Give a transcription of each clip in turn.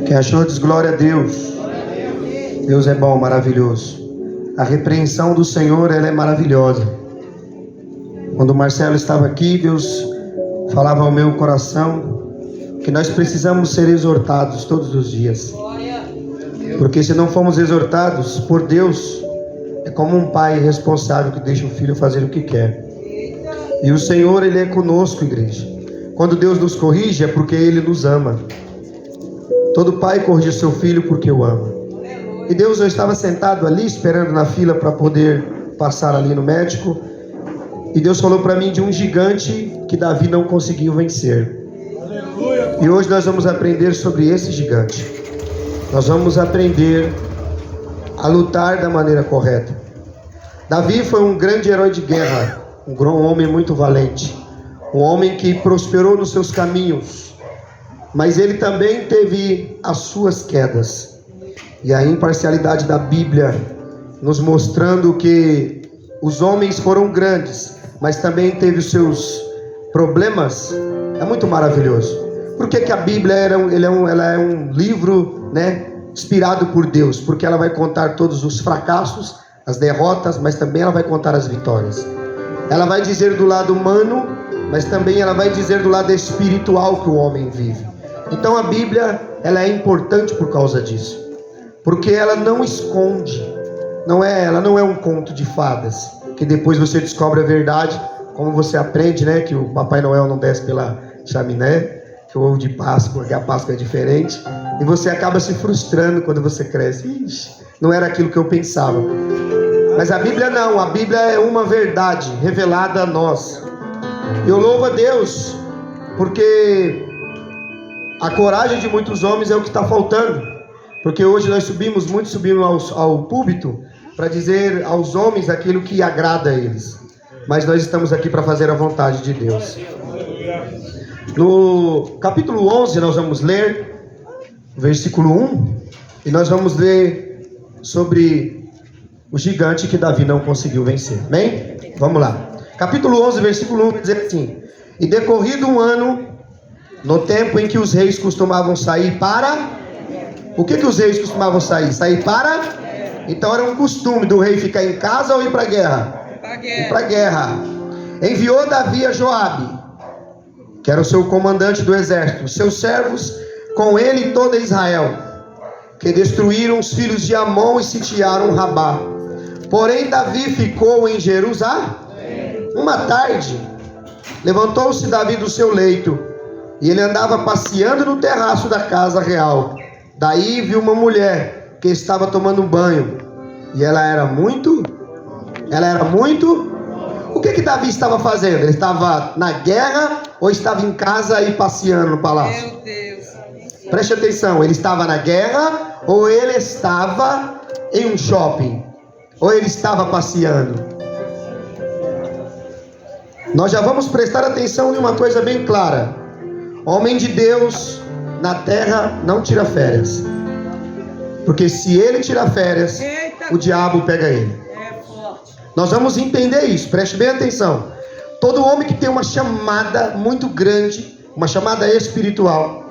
Quem achou diz glória a Deus. Deus é bom, maravilhoso. A repreensão do Senhor, ela é maravilhosa. Quando o Marcelo estava aqui, Deus falava ao meu coração que nós precisamos ser exortados todos os dias. Porque se não formos exortados por Deus, é como um pai responsável que deixa o filho fazer o que quer. E o Senhor, Ele é conosco, igreja. Quando Deus nos corrige, é porque Ele nos ama. Todo pai corrige seu filho porque o ama. E Deus, eu estava sentado ali, esperando na fila para poder passar ali no médico. E Deus falou para mim de um gigante que Davi não conseguiu vencer. E hoje nós vamos aprender sobre esse gigante. Nós vamos aprender a lutar da maneira correta. Davi foi um grande herói de guerra, um homem muito valente, um homem que prosperou nos seus caminhos, mas ele também teve as suas quedas. E a imparcialidade da Bíblia nos mostrando que os homens foram grandes, mas também teve os seus problemas, é muito maravilhoso. Por que a Bíblia ela é um livro, inspirado por Deus? Porque ela vai contar todos os fracassos, as derrotas, mas também ela vai contar as vitórias. Ela vai dizer do lado humano, mas também ela vai dizer do lado espiritual que o homem vive. Então a Bíblia, ela é importante por causa disso. Porque ela não esconde, ela não é um conto de fadas, que depois você descobre a verdade, como você aprende, que o Papai Noel não desce pela chaminé, que o ovo de Páscoa, que a Páscoa é diferente, e você acaba se frustrando quando você cresce. Ixi, não era aquilo que eu pensava. Mas a Bíblia não, a Bíblia é uma verdade revelada a nós. Eu louvo a Deus, porque a coragem de muitos homens é o que está faltando. Porque hoje nós subimos ao púlpito para dizer aos homens aquilo que agrada a eles. Mas nós estamos aqui para fazer a vontade de Deus. No capítulo 11 nós vamos ler versículo 1. E nós vamos ler sobre o gigante que Davi não conseguiu vencer. Amém? Vamos lá. Capítulo 11, versículo 1 vai dizer assim: E decorrido um ano, no tempo em que os reis costumavam sair para... O que os reis costumavam sair? Sair para? Então era um costume do rei ficar em casa ou ir para a guerra? Ir para a guerra. Enviou Davi a Joabe, que era o seu comandante do exército, os seus servos, com ele e toda Israel, que destruíram os filhos de Amon e sitiaram Rabá. Porém Davi ficou em Jerusalém. Uma tarde, levantou-se Davi do seu leito, e ele andava passeando no terraço da casa real. Daí viu uma mulher que estava tomando banho, e ela era muito... O que Davi estava fazendo? Ele estava na guerra ou estava em casa e passeando no palácio? Meu Deus. Preste atenção, ele estava na guerra ou ele estava em um shopping? Ou ele estava passeando? Nós já vamos prestar atenção em uma coisa bem clara. Homem de Deus na terra não tira férias. Porque se ele tira férias, o diabo pega ele. Nós vamos entender isso, preste bem atenção. Todo homem que tem uma chamada muito grande, uma chamada espiritual,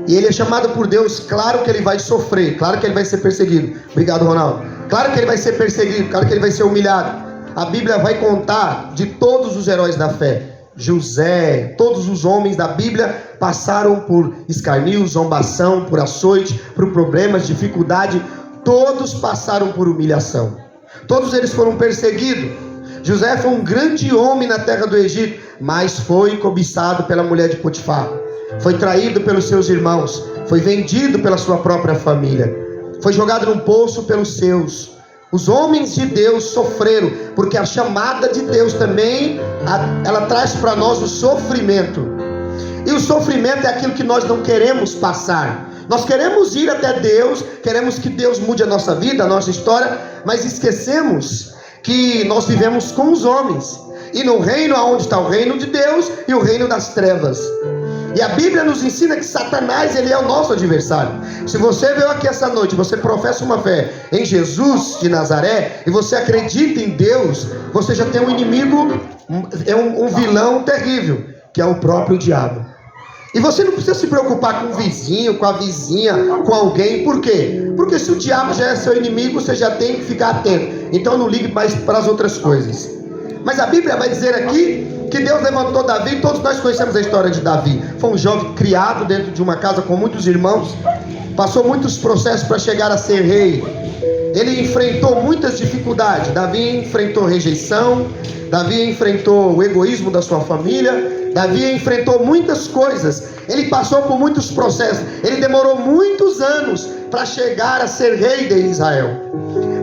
e ele é chamado por Deus, claro que ele vai sofrer, claro que ele vai ser perseguido. Obrigado, Ronaldo. Claro que ele vai ser perseguido, claro que ele vai ser humilhado. A Bíblia vai contar de todos os heróis da fé. José, todos os homens da Bíblia passaram por escarnio, zombação, por açoite, por problemas, dificuldade. Todos passaram por humilhação. Todos eles foram perseguidos. José foi um grande homem na terra do Egito, mas foi cobiçado pela mulher de Potifar. Foi traído pelos seus irmãos. Foi vendido pela sua própria família. Foi jogado num poço pelos seus. Os homens de Deus sofreram, porque a chamada de Deus também, ela traz para nós o sofrimento. E o sofrimento é aquilo que nós não queremos passar. Nós queremos ir até Deus, queremos que Deus mude a nossa vida, a nossa história, mas esquecemos que nós vivemos com os homens. E no reino aonde está o reino de Deus e o reino das trevas. E a Bíblia nos ensina que Satanás, ele é o nosso adversário. Se você veio aqui essa noite, você professa uma fé em Jesus de Nazaré, e você acredita em Deus, você já tem um inimigo, um vilão terrível, que é o próprio diabo. E você não precisa se preocupar com o vizinho, com a vizinha, com alguém. Por quê? Porque se o diabo já é seu inimigo, você já tem que ficar atento. Então não ligue mais para as outras coisas. Mas a Bíblia vai dizer aqui que Deus levantou Davi. Todos nós conhecemos a história de Davi. Foi um jovem criado dentro de uma casa com muitos irmãos. Passou muitos processos para chegar a ser rei. Ele enfrentou muitas dificuldades. Davi enfrentou rejeição. Davi enfrentou o egoísmo da sua família. Davi enfrentou muitas coisas. Ele passou por muitos processos. Ele demorou muitos anos para chegar a ser rei de Israel,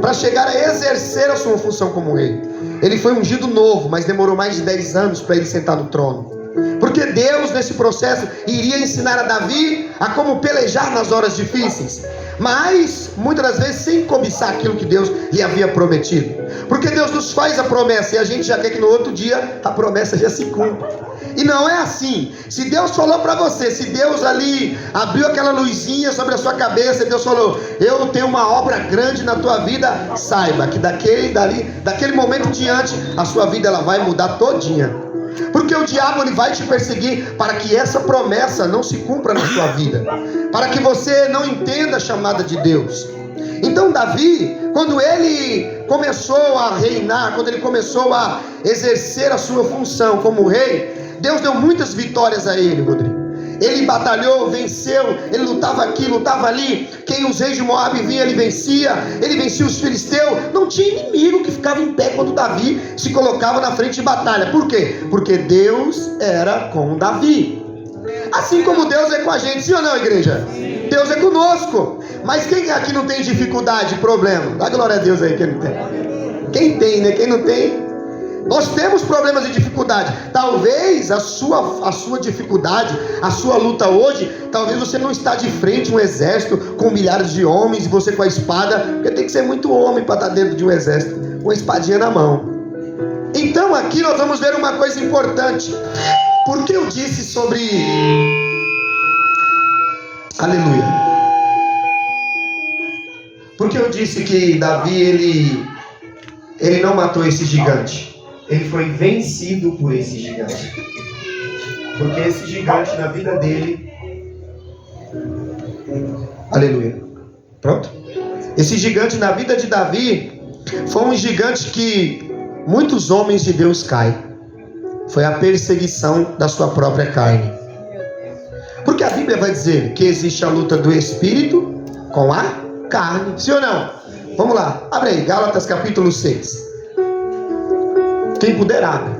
para chegar a exercer a sua função como rei. Ele foi ungido novo, mas demorou mais de 10 anos para ele sentar no trono. Porque Deus, nesse processo, iria ensinar a Davi a como pelejar nas horas difíceis. Mas, muitas das vezes, sem cobiçar aquilo que Deus lhe havia prometido. Porque Deus nos faz a promessa e a gente já quer que no outro dia a promessa já se cumpra. E não é assim. Se Deus falou para você, se Deus ali abriu aquela luzinha sobre a sua cabeça, Deus falou: eu tenho uma obra grande na tua vida, saiba que daquele momento em diante, a sua vida ela vai mudar todinha. Porque o diabo ele vai te perseguir para que essa promessa não se cumpra na sua vida, para que você não entenda a chamada de Deus. Então Davi, quando ele começou a reinar, quando ele começou a exercer a sua função como rei, Deus deu muitas vitórias a ele, Rodrigo. Ele batalhou, venceu, ele lutava aqui, lutava ali. Quem os reis de Moabe vinha, ele vencia os filisteus. Não tinha inimigo que ficava em pé quando Davi se colocava na frente de batalha. Por quê? Porque Deus era com Davi. Assim como Deus é com a gente, sim ou não, igreja? Sim. Deus é conosco. Mas quem aqui não tem dificuldade, problema? Dá glória a Deus aí, quem não tem. Quem tem, né? Quem não tem? Nós temos problemas e dificuldade. Talvez a sua dificuldade, a sua luta hoje, talvez você não está de frente a um exército com milhares de homens e você com a espada, porque tem que ser muito homem para estar dentro de um exército, com a espadinha na mão. Então aqui nós vamos ver uma coisa importante. Por que eu disse sobre... Aleluia. Porque eu disse que Davi, ele não matou esse gigante. Ele foi vencido por esse gigante. Porque esse gigante na vida dele... Aleluia. Pronto? Esse gigante na vida de Davi foi um gigante que muitos homens de Deus caem. Foi a perseguição da sua própria carne. Porque a Bíblia vai dizer que existe a luta do Espírito com a carne. Sim ou não? Vamos lá. Abre aí. Gálatas capítulo 6. Quem puder, abre.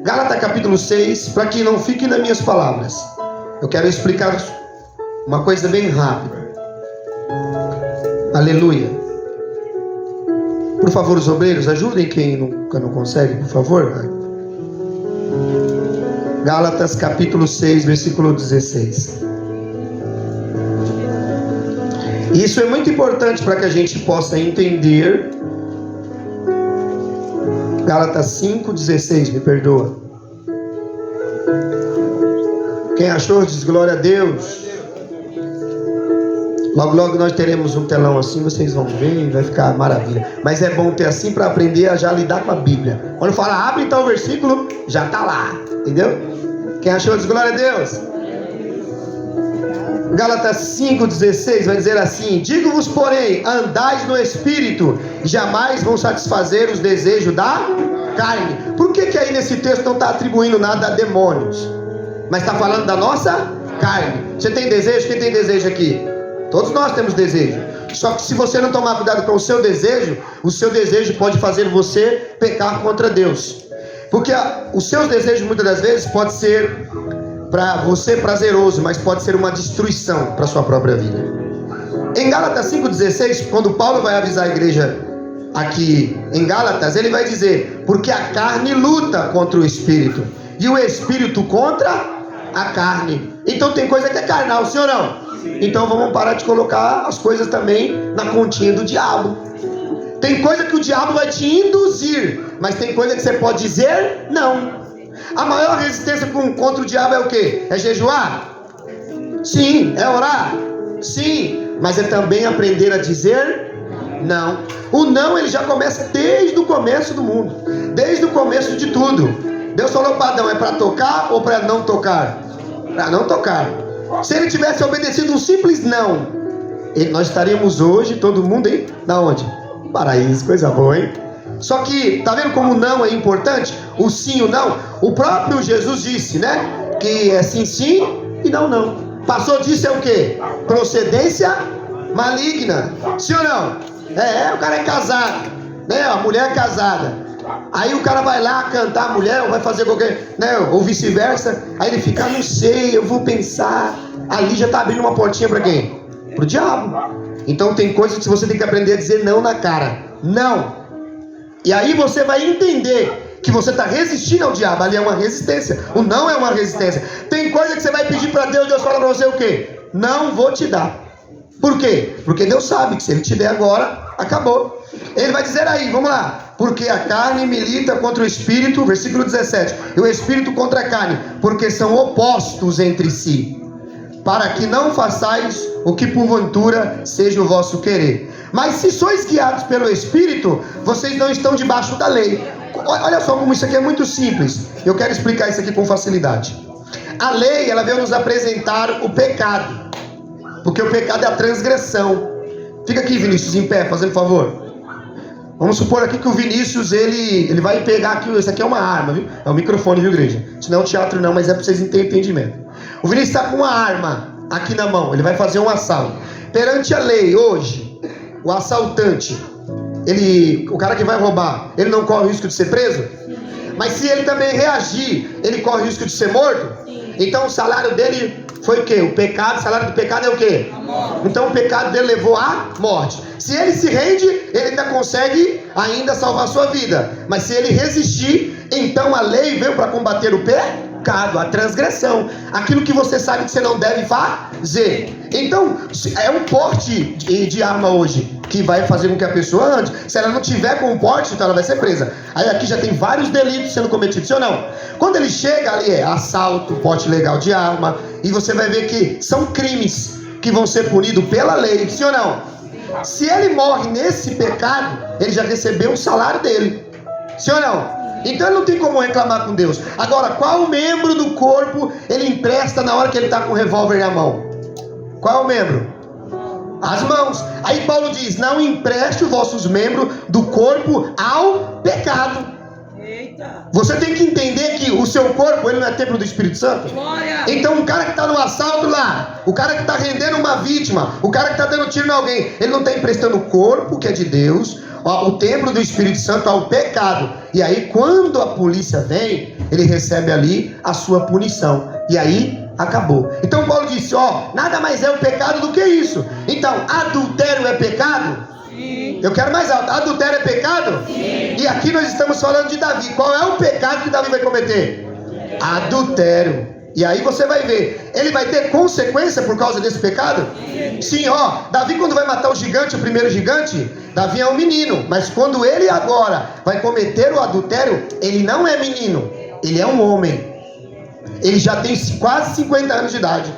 Gálatas capítulo 6, para que não fiquem nas minhas palavras. Eu quero explicar uma coisa bem rápida. Aleluia. Por favor, os obreiros, ajudem quem não consegue, por favor. Gálatas capítulo 6, versículo 16. Isso é muito importante para que a gente possa entender. Gálatas 5,16, me perdoa. Quem achou, diz glória a Deus. Logo, logo nós teremos um telão assim, vocês vão ver, vai ficar maravilha. Mas é bom ter assim para aprender a já lidar com a Bíblia. Quando fala, abre então o versículo, já está lá, entendeu? Quem achou, diz glória a Deus. Gálatas 5,16 vai dizer assim: digo-vos, porém, andais no Espírito, e jamais vão satisfazer os desejos da carne. Por que aí nesse texto não está atribuindo nada a demônios, mas está falando da nossa carne? Você tem desejo? Quem tem desejo aqui? Todos nós temos desejo. Só que se você não tomar cuidado com o seu desejo pode fazer você pecar contra Deus. Porque os seus desejos muitas das vezes pode ser para você prazeroso, mas pode ser uma destruição para a sua própria vida. Em Gálatas 5,16, quando Paulo vai avisar a igreja aqui em Gálatas, ele vai dizer: porque a carne luta contra o Espírito, e o Espírito contra a carne. Então tem coisa que é carnal, sim ou não? Então vamos parar de colocar as coisas também na continha do diabo. Tem coisa que o diabo vai te induzir, mas tem coisa que você pode dizer não. A maior resistência contra o diabo é o quê? É jejuar? Sim. É orar? Sim. Mas é também aprender a dizer não. O não ele já começa desde o começo do mundo, desde o começo de tudo. Deus falou para Adão: é para tocar ou para não tocar? para não tocar. Se ele tivesse obedecido um simples não, nós estaríamos hoje, todo mundo aí, da onde? Paraíso, coisa boa, hein? Só que, tá vendo como o não é importante? O sim e o não. O próprio Jesus disse, né? Que é sim, sim e não, não. Passou disso é o quê? Procedência maligna. Sim ou não? O cara é casado, né? A mulher é casada. Aí o cara vai lá cantar a mulher, ou vai fazer qualquer, né? Ou vice-versa. Aí ele fica, não sei, eu vou pensar. Ali já tá abrindo uma portinha para quem? Pro diabo. Então tem coisas que você tem que aprender a dizer não na cara. Não. E aí você vai entender que você está resistindo ao diabo. Ali é uma resistência. O não é uma resistência. Tem coisa que você vai pedir para Deus, Deus fala para você o quê? Não vou te dar. Por quê? Porque Deus sabe que se Ele te der agora, acabou. Ele vai dizer aí, vamos lá. Porque a carne milita contra o espírito, versículo 17. E o espírito contra a carne, porque são opostos entre si, para que não façais o que porventura seja o vosso querer. Mas se sois guiados pelo Espírito, vocês não estão debaixo da lei. Olha só como isso aqui é muito simples. Eu quero explicar isso aqui com facilidade. A lei, ela veio nos apresentar o pecado, porque o pecado é a transgressão. Fica aqui, Vinícius, em pé, fazendo favor. Vamos supor aqui que o Vinícius, ele vai pegar aqui, isso aqui é uma arma, viu? É um microfone, viu, igreja? Isso não é um teatro não, mas é para vocês terem entendimento. O Vinícius está com uma arma aqui na mão, ele vai fazer um assalto. Perante a lei, hoje, o assaltante, o cara que vai roubar, ele não corre o risco de ser preso? Mas se ele também reagir, ele corre o risco de ser morto? Então o salário dele foi o quê? O pecado, o salário do pecado é o quê? Então o pecado dele levou à morte. Se ele se rende, ele ainda consegue ainda salvar a sua vida. Mas se ele resistir, então a lei veio para combater o pecado, a transgressão, aquilo que você sabe que você não deve fazer. Então é um porte de arma hoje que vai fazer com que a pessoa ande. Se ela não tiver com o porte, então ela vai ser presa. Aí aqui já tem vários delitos sendo cometidos, sim ou não? Quando ele chega ali é assalto, porte ilegal de arma, e você vai ver que são crimes que vão ser punidos pela lei, sim ou não? Se ele morre nesse pecado, ele já recebeu o salário dele, sim ou não? Então ele não tem como reclamar com Deus. Agora, qual membro do corpo ele empresta na hora que ele está com o revólver na mão? Qual é o membro? As mãos. Aí Paulo diz, não empreste os vossos membros do corpo ao pecado. Eita. Você tem que entender que o seu corpo, ele não é templo do Espírito Santo. Glória. Então o cara que está no assalto lá, o cara que está rendendo uma vítima, o cara que está dando tiro em alguém, ele não está emprestando o corpo que é de Deus, o templo do Espírito Santo, ao pecado. E aí quando a polícia vem, ele recebe ali a sua punição. E aí acabou. Então Paulo disse, nada mais é o pecado do que isso. Então, adultério é pecado? Sim. Eu quero mais alto. Adultério é pecado? Sim. E aqui nós estamos falando de Davi. Qual é o pecado que Davi vai cometer? Adultério. E aí você vai ver, ele vai ter consequência por causa desse pecado? Sim, Davi quando vai matar o gigante, o primeiro gigante, Davi é um menino, mas quando ele agora vai cometer o adultério, ele não é menino, ele é um homem. Ele já tem quase 50 anos de idade.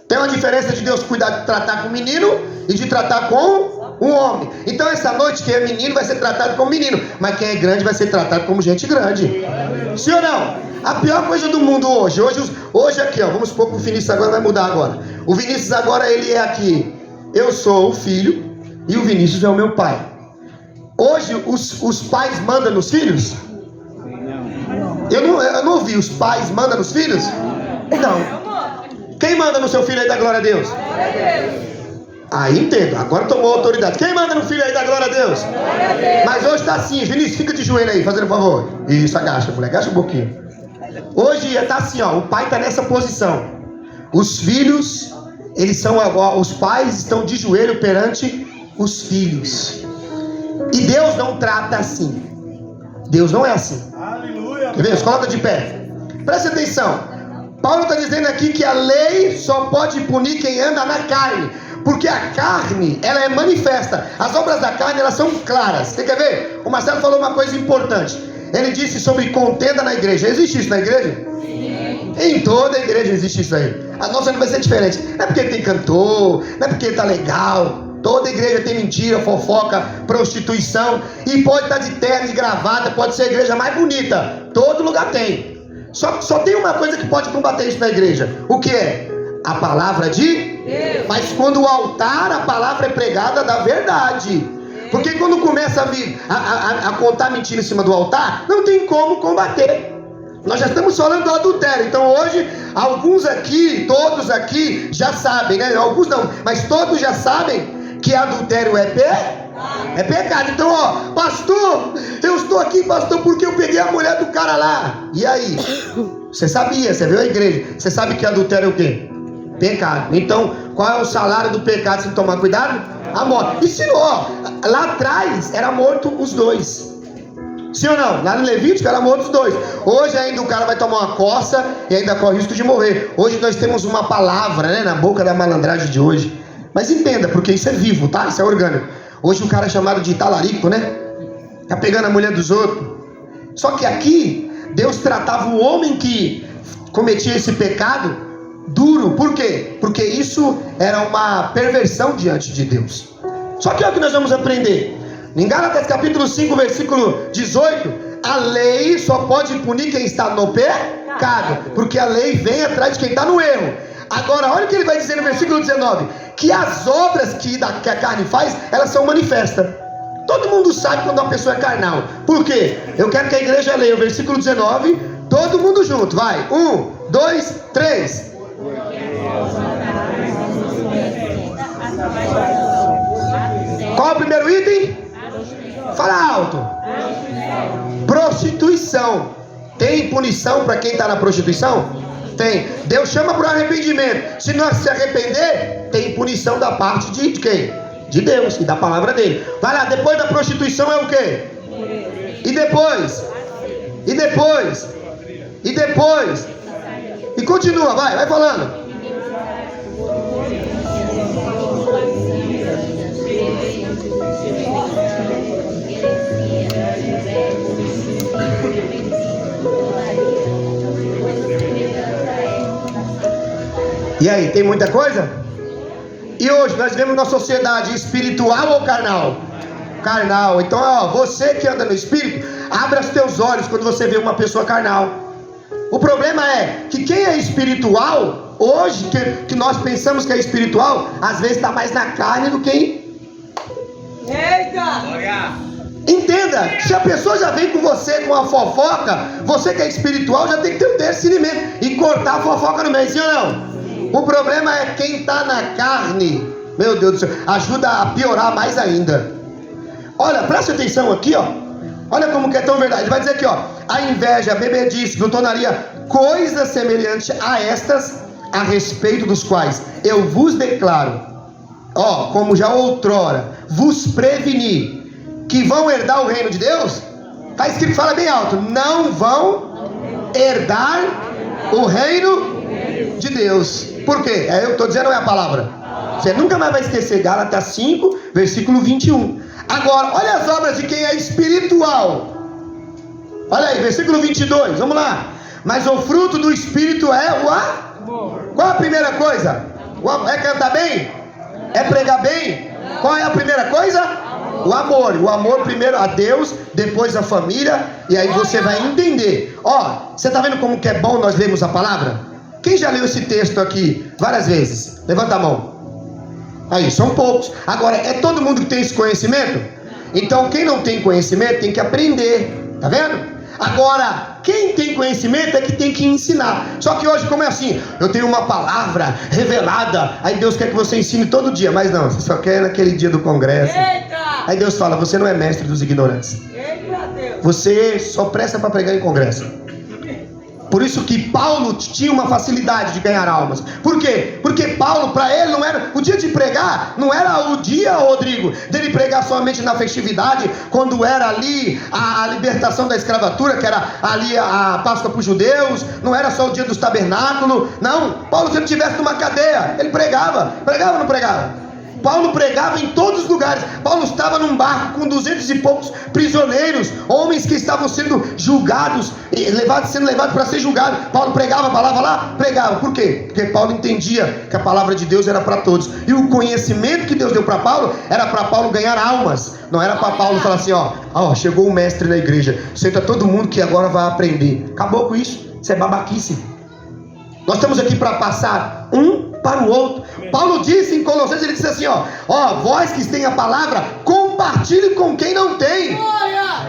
Tem uma diferença de Deus cuidar de tratar com o menino e de tratar com um homem. Então essa noite quem é menino vai ser tratado como menino, mas quem é grande vai ser tratado como gente grande. Sim ou não? A pior coisa do mundo hoje aqui, vamos supor que o Vinícius agora vai mudar agora. O Vinícius agora ele é aqui, eu sou o filho e o Vinícius é o meu pai. Hoje os pais mandam nos filhos? Eu não ouvi, os pais mandam nos filhos? Não. Quem manda no seu filho aí da glória a Deus? Aí entendo, agora tomou autoridade. Quem manda no filho aí da glória a Deus? Mas hoje está assim, Vinícius, fica de joelho aí, fazendo um favor. Isso, agacha, moleque, agacha um pouquinho. Hoje está assim, o pai está nessa posição. Os filhos, os pais estão de joelho perante os filhos. E Deus não trata assim. Deus não é assim. Aleluia. Quer ver? Coloca de pé. Presta atenção. Paulo está dizendo aqui que a lei só pode punir quem anda na carne. Porque a carne, ela é manifesta. As obras da carne, elas são claras. Você quer ver? O Marcelo falou uma coisa importante. Ele disse sobre contenda na igreja. Existe isso na igreja? Sim. Em toda a igreja existe isso aí. A nossa não vai ser diferente. Não é porque tem cantor, não é porque tá legal. Toda igreja tem mentira, fofoca, prostituição. E pode estar de terno e gravata, pode ser a igreja mais bonita. Todo lugar tem. Só tem uma coisa que pode combater isso na igreja. O que é? A palavra de Deus. Mas quando o altar, a palavra é pregada da verdade. Porque quando começa a contar mentira em cima do altar, não tem como combater. Nós já estamos falando do adultério. Então hoje, alguns aqui, todos aqui já sabem, né? Alguns não, mas todos já sabem que adultério é pecado. Então, ó, pastor, eu estou aqui, pastor, porque eu peguei a mulher do cara lá. E aí? Você sabia, você veio à igreja, você sabe que adultério é o quê? Pecado. Então, qual é o salário do pecado? Se tomar cuidado? A morte. E se ó, lá atrás era morto os dois. Sim ou não? Lá no Levítico era morto os dois. Hoje ainda o cara vai tomar uma coça e ainda corre risco de morrer. Hoje nós temos uma palavra, né, na boca da malandragem de hoje. Mas entenda, porque isso é vivo, tá? Isso é orgânico. Hoje o cara é chamado de talarico, né? Tá pegando a mulher dos outros. Só que aqui, Deus tratava o homem que cometia esse pecado duro. Por quê? Porque isso era uma perversão diante de Deus. Só que olha o que nós vamos aprender. Em Gálatas capítulo 5, versículo 18, a lei só pode punir quem está no pecado, porque a lei vem atrás de quem está no erro. Agora, olha o que ele vai dizer no versículo 19, que as obras que a carne faz, elas são manifestas. Todo mundo sabe quando uma pessoa é carnal. Por quê? Eu quero que a igreja leia o versículo 19, todo mundo junto, vai. 1, 2, 3. Qual é o primeiro item? Fala alto. Prostituição. Tem punição para quem está na prostituição? Tem. Deus chama para o arrependimento. Se nós se arrepender, tem punição da parte de quem? De Deus e da palavra dele. Vai lá, depois da prostituição é o quê? E depois? E depois? E depois? E continua, vai falando. E aí, tem muita coisa? E hoje nós vivemos numa sociedade espiritual ou carnal? Carnal. Então, ó, você que anda no espírito, abra os teus olhos quando você vê uma pessoa carnal. O problema é que quem é espiritual, hoje, que nós pensamos que é espiritual, às vezes está mais na carne do que... Eita! Entenda, se a pessoa já vem com você com a fofoca, você que é espiritual já tem que ter um discernimento e cortar a fofoca no meio, sim ou não? O problema é quem está na carne. Meu Deus do céu, ajuda a piorar mais ainda. Olha, preste atenção aqui, ó. Olha como que é tão verdade. Ele vai dizer aqui, ó: a inveja, a bebedice, glutonaria, coisas semelhantes a estas, a respeito dos quais eu vos declaro, ó, como já outrora vos preveni, que vão herdar o reino de Deus. Está escrito, fala bem alto: não vão herdar o reino de Deus. Por quê? Eu estou dizendo, não é a palavra. Você nunca mais vai esquecer. Gálatas 5, versículo 21. Agora, olha as obras de quem é espiritual. Olha aí, versículo 22, vamos lá. Mas o fruto do Espírito é o amor. Qual a primeira coisa? É cantar bem? É pregar bem? Qual é a primeira coisa? O amor. O amor primeiro a Deus, depois a família. E aí você vai entender. Ó, você está vendo como que é bom nós lermos a palavra? Quem já leu esse texto aqui várias vezes? Levanta a mão. Aí, são poucos. Agora, é todo mundo que tem esse conhecimento? Então, quem não tem conhecimento tem que aprender. Tá vendo? Agora, quem tem conhecimento é que tem que ensinar. Só que hoje, como é assim? Eu tenho uma palavra revelada, aí Deus quer que você ensine todo dia. Mas não, você só quer naquele dia do congresso. Eita! Aí Deus fala: você não é mestre dos ignorantes. Eita, Deus. Você só presta para pregar em congresso. Por isso que Paulo tinha uma facilidade de ganhar almas. Por quê? Porque Paulo, para ele, não era o dia de pregar, não era o dia, Rodrigo, dele pregar somente na festividade, quando era ali a libertação da escravatura, que era ali a Páscoa para os judeus, não era só o dia dos tabernáculos. Não, Paulo, se ele estivesse numa cadeia, ele pregava ou não pregava? Paulo pregava em todos os lugares. Paulo estava num barco com 200 e poucos prisioneiros, homens que estavam sendo julgados, sendo levados para ser julgados. Paulo pregava a palavra lá? Pregava. Por quê? Porque Paulo entendia que a palavra de Deus era para todos. E o conhecimento que Deus deu para Paulo era para Paulo ganhar almas. Não era para Paulo falar assim: ó, chegou o mestre na igreja, senta todo mundo que agora vai aprender. Acabou com isso. Isso é babaquice. Nós estamos aqui para passar um para o outro. Paulo disse em Colossenses, ele disse assim, vós que têm a palavra, compartilhe com quem não tem.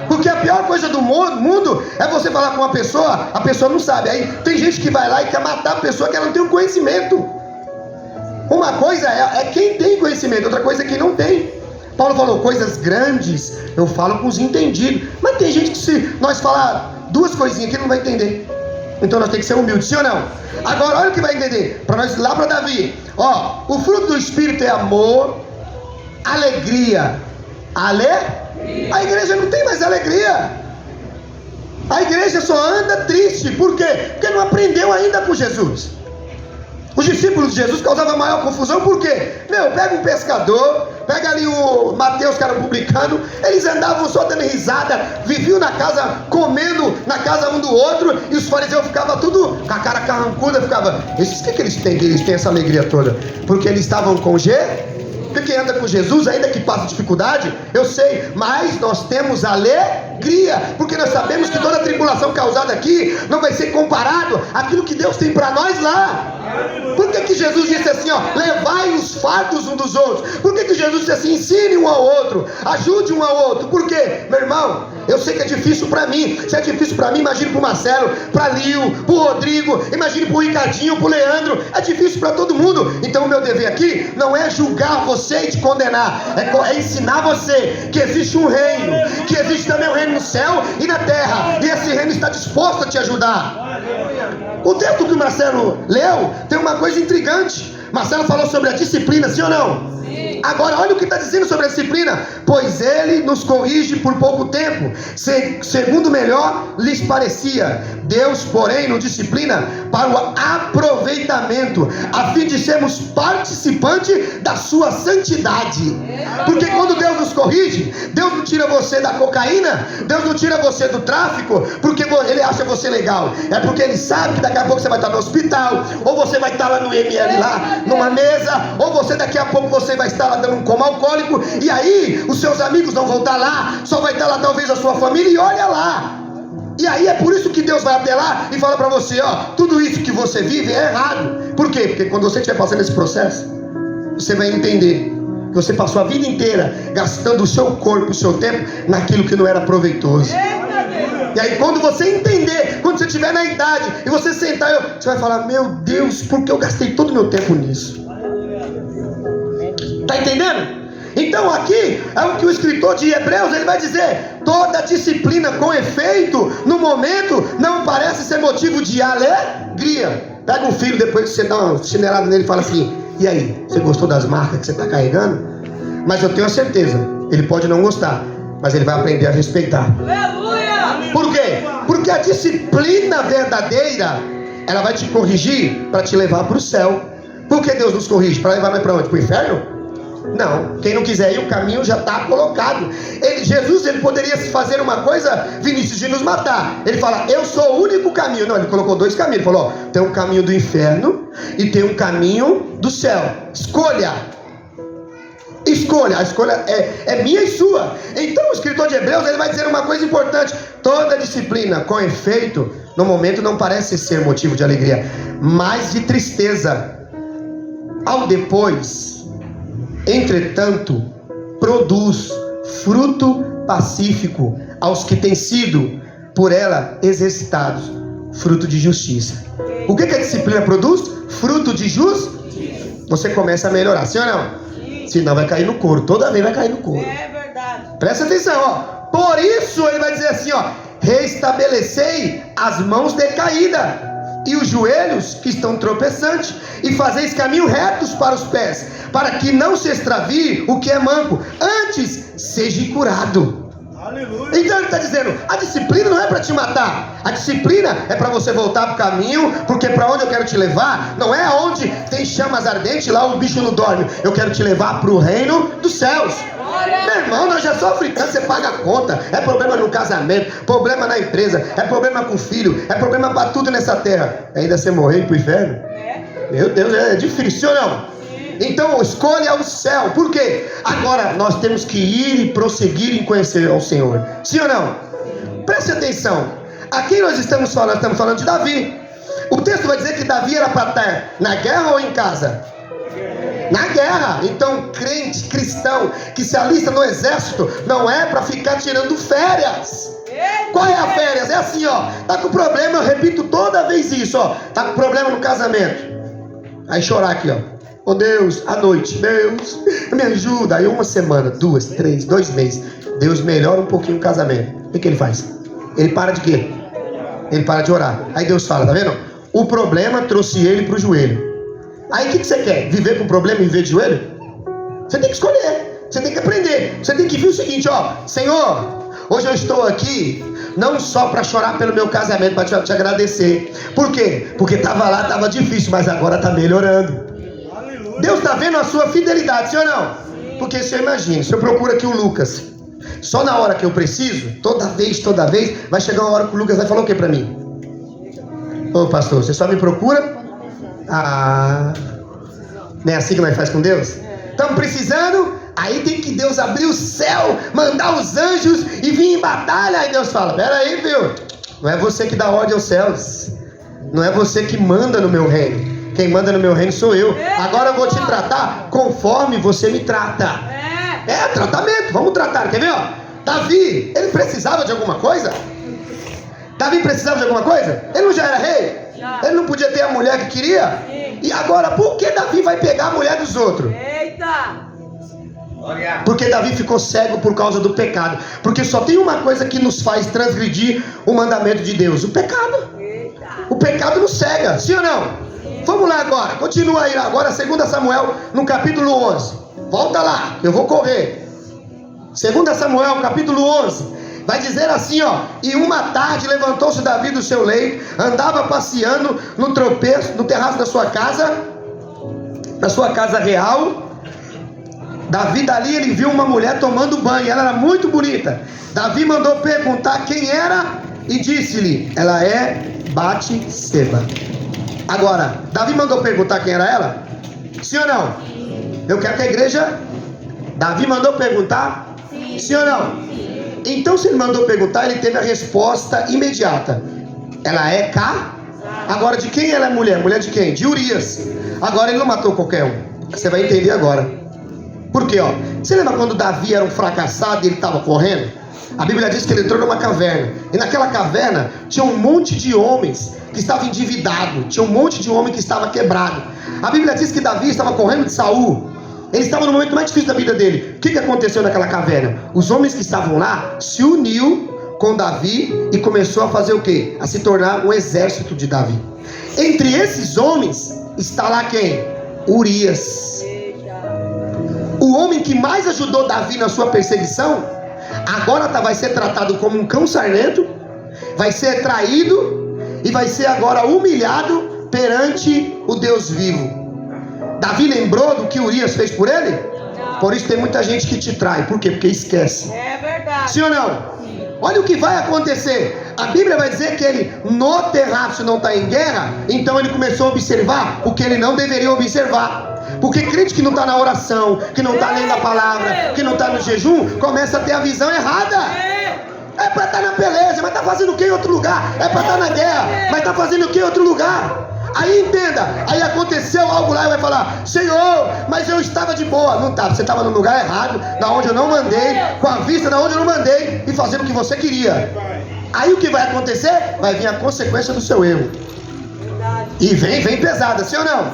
Porque a pior coisa do mundo é você falar com uma pessoa, a pessoa não sabe. Aí tem gente que vai lá e quer matar a pessoa que ela não tem o conhecimento. Uma coisa é quem tem conhecimento, outra coisa é quem não tem. Paulo falou, coisas grandes eu falo com os entendidos. Mas tem gente que se nós falar duas coisinhas que não vai entender. Então nós temos que ser humildes, sim ou não? Agora olha o que vai entender. Para nós ir lá para Davi. O fruto do Espírito é amor, alegria. A igreja não tem mais alegria. A igreja só anda triste. Por quê? Porque não aprendeu ainda com Jesus. Os discípulos de Jesus causavam maior confusão. Por quê? Pega um pescador, pega ali o Mateus, que era um publicano. Eles andavam só dando risada, viviam na casa, comendo na casa um do outro. E os fariseus ficavam tudo com a cara carrancuda. Ficava, esses que eles têm? Eles têm essa alegria toda? Porque eles estavam com porque quem anda com Jesus, ainda que passe dificuldade, eu sei, mas nós temos alegria, porque nós sabemos que toda tribulação causada aqui não vai ser comparado àquilo que Deus tem para nós lá. Por que Jesus disse assim, levai os fardos um dos outros? Por que Jesus disse assim, ensine um ao outro, ajude um ao outro? Por quê? Meu irmão, eu sei que é difícil para mim. Se é difícil para mim, imagine para o Marcelo, para Lio, para o Rodrigo, imagine para o Ricardinho, para o Leandro. É difícil para todo mundo. Então o meu dever aqui não é julgar você e te condenar, é ensinar você que existe um reino, que existe também um reino no céu e na terra, e esse reino está disposto a te ajudar. O texto que o Marcelo leu tem uma coisa intrigante. Marcelo falou sobre a disciplina, sim ou não? Sim. Agora olha o que está dizendo sobre a disciplina. Pois ele nos corrige por pouco tempo, segundo melhor lhes parecia. Deus, porém, nos disciplina para o aproveitamento, a fim de sermos participantes da sua santidade. Porque quando Deus nos corrige, Deus não tira você da cocaína, Deus não tira você do tráfico porque ele acha você legal. É porque ele sabe que daqui a pouco você vai estar no hospital, ou você vai estar lá no ML lá, numa mesa, ou você daqui a pouco você vai estar lá dando um coma alcoólico, e aí os seus amigos não vão estar lá, só vai estar lá talvez a sua família, e olha lá. E aí é por isso que Deus vai até lá e fala para você, tudo isso que você vive é errado. Por quê? Porque quando você estiver passando esse processo, você vai entender que você passou a vida inteira gastando o seu corpo, o seu tempo naquilo que não era proveitoso. E aí quando você entender, quando você estiver na idade e você sentar, você vai falar, meu Deus, por que eu gastei todo o meu tempo nisso? Tá entendendo? Então aqui é o que o escritor de Hebreus ele vai dizer: toda disciplina com efeito no momento não parece ser motivo de alegria. Pega um filho depois que você dá uma chinelada nele e fala assim: e aí, você gostou das marcas que você está carregando? Mas eu tenho a certeza, ele pode não gostar, mas ele vai aprender a respeitar. Aleluia! Por quê? Porque a disciplina verdadeira, ela vai te corrigir para te levar para o céu. Por que Deus nos corrige? Para levar nós para onde? Para o inferno? Não, quem não quiser ir, o caminho já está colocado. Jesus ele poderia fazer uma coisa, Vinícius, de nos matar. Ele fala, eu sou o único caminho. Não, ele colocou dois caminhos. Ele falou, tem um caminho do inferno e tem um caminho do céu. Escolha. A escolha é minha e sua. Então o escritor de Hebreus ele vai dizer uma coisa importante: toda disciplina com efeito no momento não parece ser motivo de alegria, mas de tristeza. Ao depois, entretanto, produz fruto pacífico aos que têm sido por ela exercitados, fruto de justiça. O que a disciplina produz? Fruto de justiça. Você começa a melhorar, sim ou não? Senão vai cair no couro, toda vez vai cair no couro. É verdade. Presta atenção, por isso ele vai dizer assim, restabelecei as mãos decaídas e os joelhos que estão tropeçantes, e fazeis caminho retos para os pés, para que não se extravie o que é manco, antes seja curado. Aleluia. Então ele está dizendo, a disciplina não é para te matar, a disciplina é para você voltar para o caminho, porque para onde eu quero te levar, não é onde tem chamas ardentes, lá o bicho não dorme, eu quero te levar para o reino dos céus. Meu irmão, nós já sofremos tanto, você paga a conta, é problema no casamento, problema na empresa, é problema com o filho, é problema para tudo nessa terra, ainda você morrer para o inferno? Meu Deus, é difícil ou não? Então escolha o céu. Por quê? Agora nós temos que ir e prosseguir em conhecer ao Senhor. Sim ou não? Preste atenção. A quem nós estamos falando? Estamos falando de Davi. O texto vai dizer que Davi era para estar na guerra ou em casa? Na guerra. Então, crente, cristão, que se alista no exército, não é para ficar tirando férias. Qual é a férias? É assim, ó. Tá com problema, eu repito toda vez isso, ó. Tá com problema no casamento. Aí chorar aqui, ó. Oh Deus, à noite, Deus, me ajuda. Aí 1 semana, 2, 3, 2 meses, Deus melhora um pouquinho o casamento. O que ele faz? Ele para de quê? Ele para de orar. Aí Deus fala, tá vendo? O problema trouxe ele pro joelho. Aí o que você quer? Viver com o problema em vez de joelho? Você tem que escolher. Você tem que aprender. Você tem que ver o seguinte, ó. Senhor, hoje eu estou aqui não só para chorar pelo meu casamento, para te agradecer. Por quê? Porque estava lá, estava difícil, mas agora está melhorando. Deus está vendo a sua fidelidade, sim ou não? Porque se eu imagino, se eu procuro aqui o Lucas, só na hora que eu preciso, toda vez, vai chegar uma hora que o Lucas vai falar o que para mim? Ô pastor, você só me procura? Não é assim que nós faz com Deus? Estamos precisando? Aí tem que Deus abrir o céu, mandar os anjos e vir em batalha. Aí Deus fala, peraí, viu? Não é você que dá ordem aos céus. Não é você que manda no meu reino. Quem manda no meu reino sou eu. Agora eu vou te tratar conforme você me trata. É tratamento, vamos tratar. Quer ver, ó? Davi, ele precisava de alguma coisa? Davi precisava de alguma coisa? Ele não já era rei? Ele não podia ter a mulher que queria? E agora, por que Davi vai pegar a mulher dos outros? Porque Davi ficou cego por causa do pecado. Porque só tem uma coisa que nos faz transgredir o mandamento de Deus: o pecado. O pecado nos cega, sim ou não? Vamos lá agora, continua aí agora, 2 Samuel, no capítulo 11. Volta lá, eu vou correr. 2 Samuel, capítulo 11. Vai dizer assim, ó. E uma tarde levantou-se Davi do seu leito, andava passeando no tropeço, no terraço da sua casa real. Davi dali, ele viu uma mulher tomando banho, ela era muito bonita. Davi mandou perguntar quem era e disse-lhe, ela é Batseba. Agora, Davi mandou perguntar quem era ela? Sim ou não? Eu quero que a igreja... Davi mandou perguntar? Sim ou não? Então, se ele mandou perguntar, ele teve a resposta imediata. Ela é K? Agora, de quem ela é mulher? Mulher de quem? De Urias. Agora, ele não matou qualquer um. Você vai entender agora. Por quê, ó? Você lembra quando Davi era um fracassado e ele estava correndo? A Bíblia diz que ele entrou numa caverna. E naquela caverna tinha um monte de homens que estavam endividados. Tinha um monte de homem que estava quebrado. A Bíblia diz que Davi estava correndo de Saul. Ele estava no momento mais difícil da vida dele. O que aconteceu naquela caverna? Os homens que estavam lá se uniu com Davi e começou a fazer o quê? A se tornar um exército de Davi. Entre esses homens está lá quem? Urias. O homem que mais ajudou Davi na sua perseguição, agora vai ser tratado como um cão sarnento, vai ser traído e vai ser agora humilhado perante o Deus vivo. Davi lembrou do que Urias fez por ele? Não. Por isso tem muita gente que te trai. Por quê? Porque esquece. É verdade. Sim ou não? Sim. Olha o que vai acontecer. A Bíblia vai dizer que ele no terraço não está em guerra. Então ele começou a observar o que ele não deveria observar. Porque crente que não está na oração, que não está lendo a palavra, que não está no jejum, começa a ter a visão errada. É para estar na peleja, mas está fazendo o que em outro lugar? É para estar na guerra, mas está fazendo o que em outro lugar? Aí entenda, aí aconteceu algo lá e vai falar: Senhor, mas eu estava de boa. Não estava, você estava no lugar errado, da onde eu não mandei, com a vista da onde eu não mandei, e fazendo o que você queria. Aí o que vai acontecer? Vai vir a consequência do seu erro. E vem pesada, sim ou não?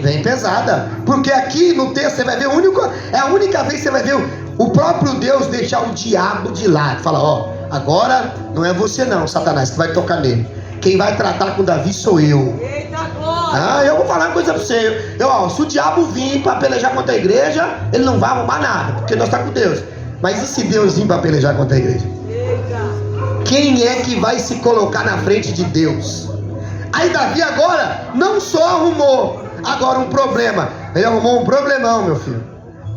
Vem pesada. Porque aqui no texto você vai ver é a única vez que você vai ver o próprio Deus deixar o diabo de lado. Fala, ó, agora não é você não, Satanás, que vai tocar nele. Quem vai tratar com Davi sou eu. Eu vou falar uma coisa pra você. Se o diabo vir para pelejar contra a igreja, ele não vai arrumar nada, porque nós estamos com Deus. Mas e se Deus vir para pelejar contra a igreja? Quem é que vai se colocar na frente de Deus? Aí Davi agora não só arrumou agora um problema, ele arrumou um problemão, meu filho.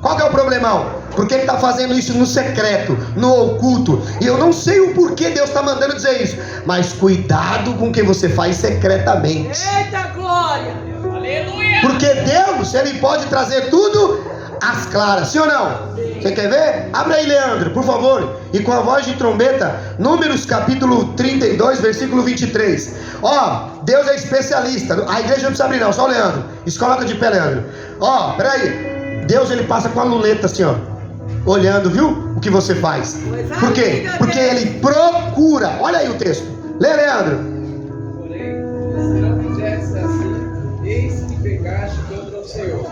Qual que é o problemão? Porque ele está fazendo isso no secreto, no oculto. E eu não sei o porquê Deus está mandando dizer isso. Mas cuidado com o que você faz secretamente. Eita glória! Aleluia! Porque Deus, Ele pode trazer tudo a às claras, sim ou não? Você quer ver? Abre aí, Leandro, por favor. E com a voz de trombeta, Números capítulo 32, versículo 23. Ó, Deus é especialista. A igreja não precisa abrir não, só o Leandro. Se coloca de pé, Leandro. Ó, peraí. Deus, ele passa com a luneta assim, ó, olhando, viu? O que você faz. Por quê? Porque ele procura. Olha aí o texto. Lê, Leandro. Porém, se não fizesse assim, eis que pecaste contra o Senhor.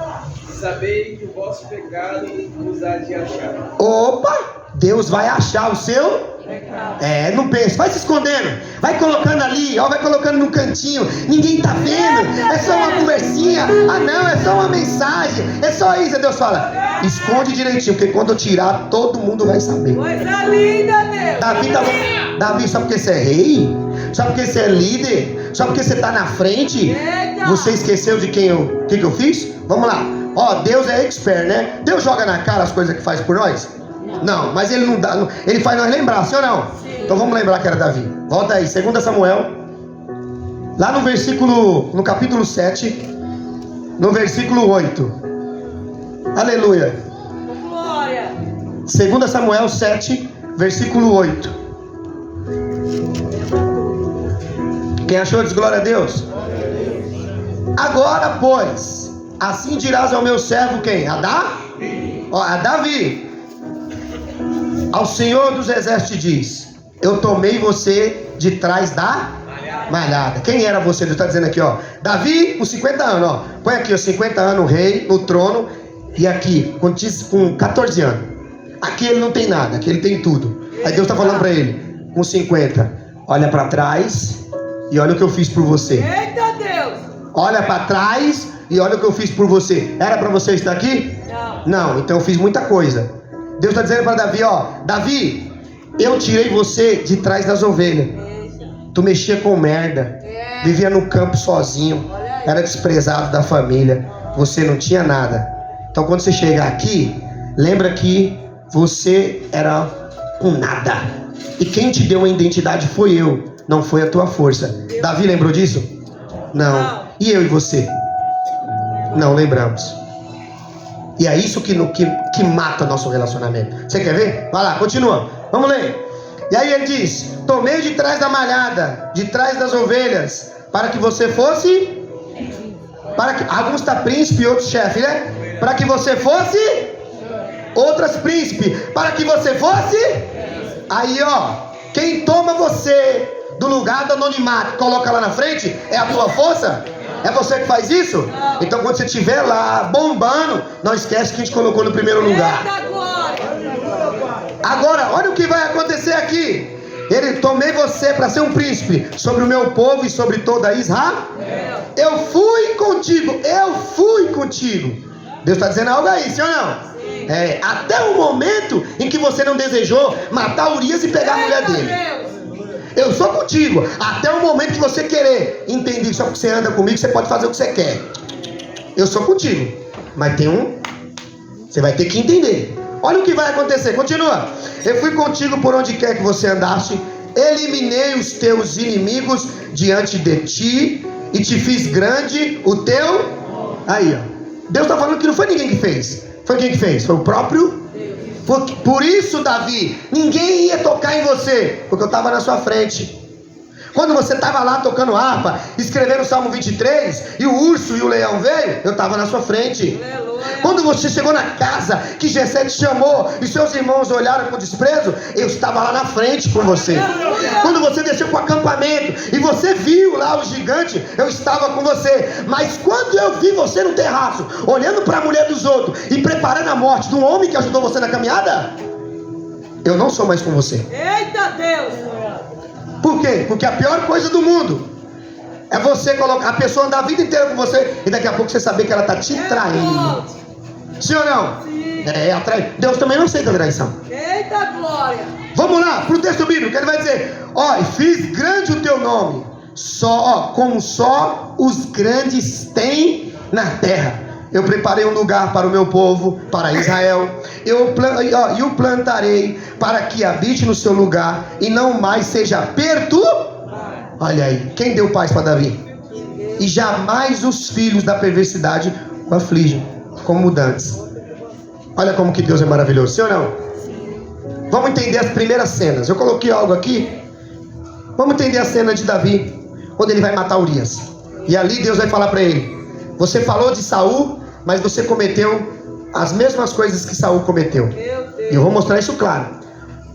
E sabei que o vosso pecado vos há de achar. Opa! Deus vai achar o seu. Não pense, vai se escondendo, vai colocando ali, ó, vai colocando no cantinho, ninguém tá vendo, é só uma conversinha, ah não, é só uma mensagem, é só isso. Deus fala, esconde direitinho, porque quando eu tirar, todo mundo vai saber. Coisa linda, Deus. Davi, só porque você é rei, só porque você é líder, só porque você tá na frente, você esqueceu de que eu fiz? Vamos lá, ó, Deus é expert, né? Deus joga na cara as coisas que faz por nós? Não, mas ele não dá, ele faz nós lembrar, sim ou não? Sim. Então vamos lembrar que era Davi. Volta aí, 2 Samuel, lá no capítulo 7, no versículo 8. Aleluia. Glória. 2 Samuel 7, versículo 8. Quem achou diz glória a Deus? Agora, pois, assim dirás ao meu servo quem? A Davi. Ao Senhor dos Exércitos diz: eu tomei você de trás da malhada. Quem era você? Deus está dizendo aqui, ó. Davi com 50 anos, ó. Põe aqui, ó, 50 anos, rei, no trono. E aqui, com 14 anos. Aqui ele não tem nada, aqui ele tem tudo. Aí Deus está falando para ele, com 50, olha para trás e olha o que eu fiz por você. Eita Deus! Olha para trás e olha o que eu fiz por você. Era para você estar aqui? Não, então eu fiz muita coisa. Deus está dizendo para Davi, ó, Davi, eu tirei você de trás das ovelhas. Tu mexia com merda, vivia no campo sozinho, era desprezado da família, você não tinha nada. Então quando você chegar aqui, lembra que você era com nada. E quem te deu uma identidade foi eu, não foi a tua força. Davi lembrou disso? Não. E eu e você? Não lembramos. E é isso que mata nosso relacionamento. Você quer ver? Vai lá, continua. Vamos ler. E aí ele diz: tomei de trás da malhada, de trás das ovelhas, para que você fosse. Alguns está príncipe e outros chefe, né? Para que você fosse. Outras príncipe. Para que você fosse. Aí, ó. Quem toma você do lugar do anonimato, coloca lá na frente, é a tua força? É você que faz isso? Então quando você estiver lá bombando, não esquece que a gente colocou no primeiro lugar. Agora, olha o que vai acontecer aqui. Ele tomei você para ser um príncipe sobre o meu povo e sobre toda Israel. Eu fui contigo. Deus está dizendo algo aí, sim ou não? Até o momento em que você não desejou matar Urias e pegar a mulher dele. Eu sou contigo, até o momento que você querer entender que só porque você anda comigo, você pode fazer o que você quer. Eu sou contigo, mas você vai ter que entender. Olha o que vai acontecer, continua. Eu fui contigo por onde quer que você andasse, eliminei os teus inimigos diante de ti e te fiz grande o teu. Aí, ó. Deus está falando que não foi ninguém que fez. Foi quem que fez? Foi o próprio. Por isso, Davi, ninguém ia tocar em você, porque eu estava na sua frente. Quando você estava lá tocando harpa, escrevendo o Salmo 23, e o urso e o leão veio, eu estava na sua frente. Quando você chegou na casa, que Jessé te chamou, e seus irmãos olharam com desprezo, eu estava lá na frente com você. Quando você desceu para o acampamento, e você viu lá o gigante, eu estava com você. Mas quando eu vi você no terraço, olhando para a mulher dos outros, e preparando a morte de um homem que ajudou você na caminhada, eu não sou mais com você. Eita Deus! Por quê? Porque a pior coisa do mundo é você colocar a pessoa andar a vida inteira com você e daqui a pouco você saber que ela está te traindo. Sim ou não? Sim. Deus também não aceita traição. Eita glória! Vamos lá, para o texto bíblico, ele vai dizer: ó, fiz grande o teu nome, como só os grandes têm na terra. Eu preparei um lugar para o meu povo, para Israel. Eu o plantarei para que habite no seu lugar e não mais seja perturbado. Olha aí, quem deu paz para Davi? E jamais os filhos da perversidade o afligem, como dantes. Olha como que Deus é maravilhoso, sim ou não? Vamos entender as primeiras cenas. Eu coloquei algo aqui. Vamos entender a cena de Davi, quando ele vai matar Urias. E ali Deus vai falar para ele: você falou de Saul, mas você cometeu as mesmas coisas que Saul cometeu. E eu vou mostrar isso claro.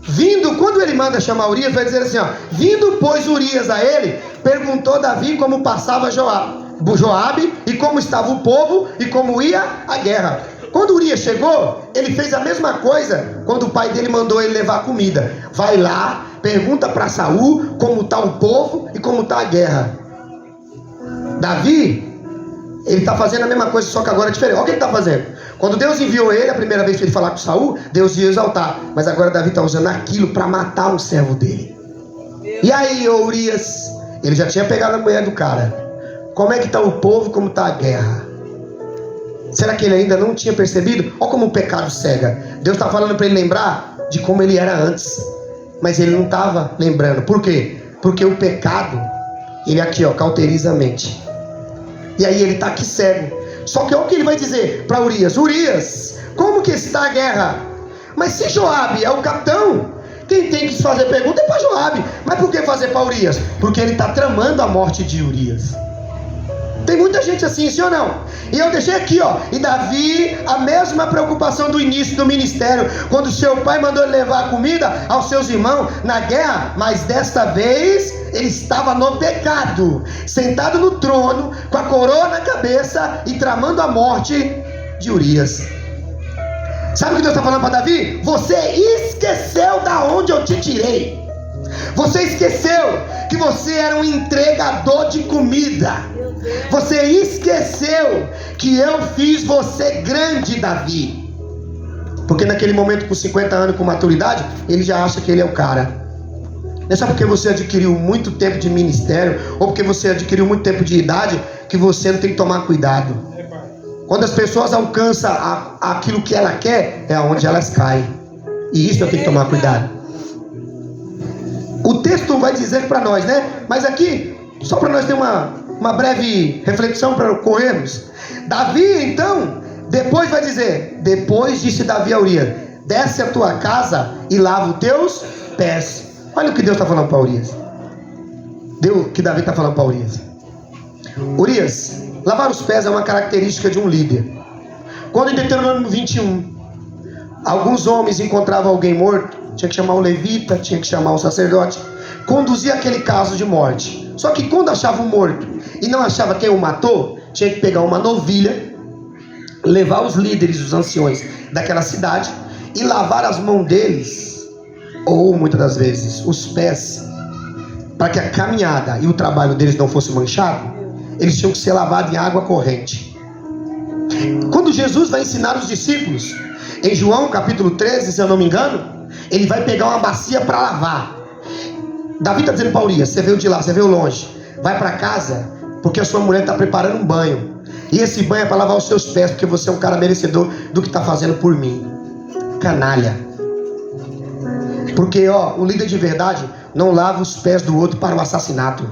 Vindo, quando ele manda chamar Urias, vai dizer assim, ó: vindo pois Urias a ele, perguntou Davi como passava Joabe, e como estava o povo, e como ia a guerra. Quando Urias chegou, ele fez a mesma coisa quando o pai dele mandou ele levar comida. Vai lá, pergunta para Saul como está o povo e como está a guerra. Davi, ele está fazendo a mesma coisa, só que agora é diferente. Olha o que ele está fazendo. Quando Deus enviou ele, a primeira vez que ele falar com Saul, Deus ia exaltar. Mas agora Davi está usando aquilo para matar um servo dele. E aí, Urias, ele já tinha pegado a mulher do cara. Como é que está o povo, como está a guerra? Será que ele ainda não tinha percebido? Olha como o pecado cega. Deus está falando para ele lembrar de como ele era antes. Mas ele não estava lembrando. Por quê? Porque o pecado, ele aqui, ó, cauteriza a mente. E aí ele está aqui cego. Só que olha o que ele vai dizer para Urias: Urias, como que está a guerra? Mas se Joabe é o capitão, quem tem que fazer pergunta é para Joabe. Mas por que fazer para Urias? Porque ele está tramando a morte de Urias. Tem muita gente assim, sim ou não? E eu deixei aqui, ó. E Davi, a mesma preocupação do início do ministério, quando seu pai mandou ele levar comida aos seus irmãos na guerra. Mas desta vez ele estava no pecado, sentado no trono, com a coroa na cabeça e tramando a morte de Urias. Sabe o que Deus está falando para Davi? Você esqueceu da onde eu te tirei. Você esqueceu que você era um entregador de comida. Você esqueceu que eu fiz você grande, Davi. Porque naquele momento, com 50 anos, com maturidade, ele já acha que ele é o cara. Não é só porque você adquiriu muito tempo de ministério, ou porque você adquiriu muito tempo de idade, que você não tem que tomar cuidado. Quando as pessoas alcançam aquilo que ela quer, é onde elas caem. E isso eu tenho que tomar cuidado. O texto vai dizer para nós, né? Mas aqui, só para nós ter uma breve reflexão para corrermos. Davi, então, depois vai dizer: depois disse Davi a Urias: desce a tua casa e lava os teus pés. Olha o que Deus está falando para Urias. Que Davi está falando para Urias. Urias, lavar os pés é uma característica de um líder. Quando em Deuteronômio 21, alguns homens encontravam alguém morto, tinha que chamar o levita, tinha que chamar o sacerdote, conduzia aquele caso de morte. Só que quando achava um morto e não achava quem o matou, tinha que pegar uma novilha, levar os líderes, os anciões daquela cidade e lavar as mãos deles, ou muitas das vezes os pés, para que a caminhada e o trabalho deles não fosse manchado. Eles tinham que ser lavados em água corrente. Quando Jesus vai ensinar os discípulos, em João capítulo 13, se eu não me engano, ele vai pegar uma bacia para lavar. Davi está dizendo para Urias: você veio de lá, você veio longe, vai para casa, porque a sua mulher está preparando um banho. E esse banho é para lavar os seus pés, porque você é um cara merecedor do que está fazendo por mim. Canalha. Porque o líder de verdade não lava os pés do outro para o assassinato.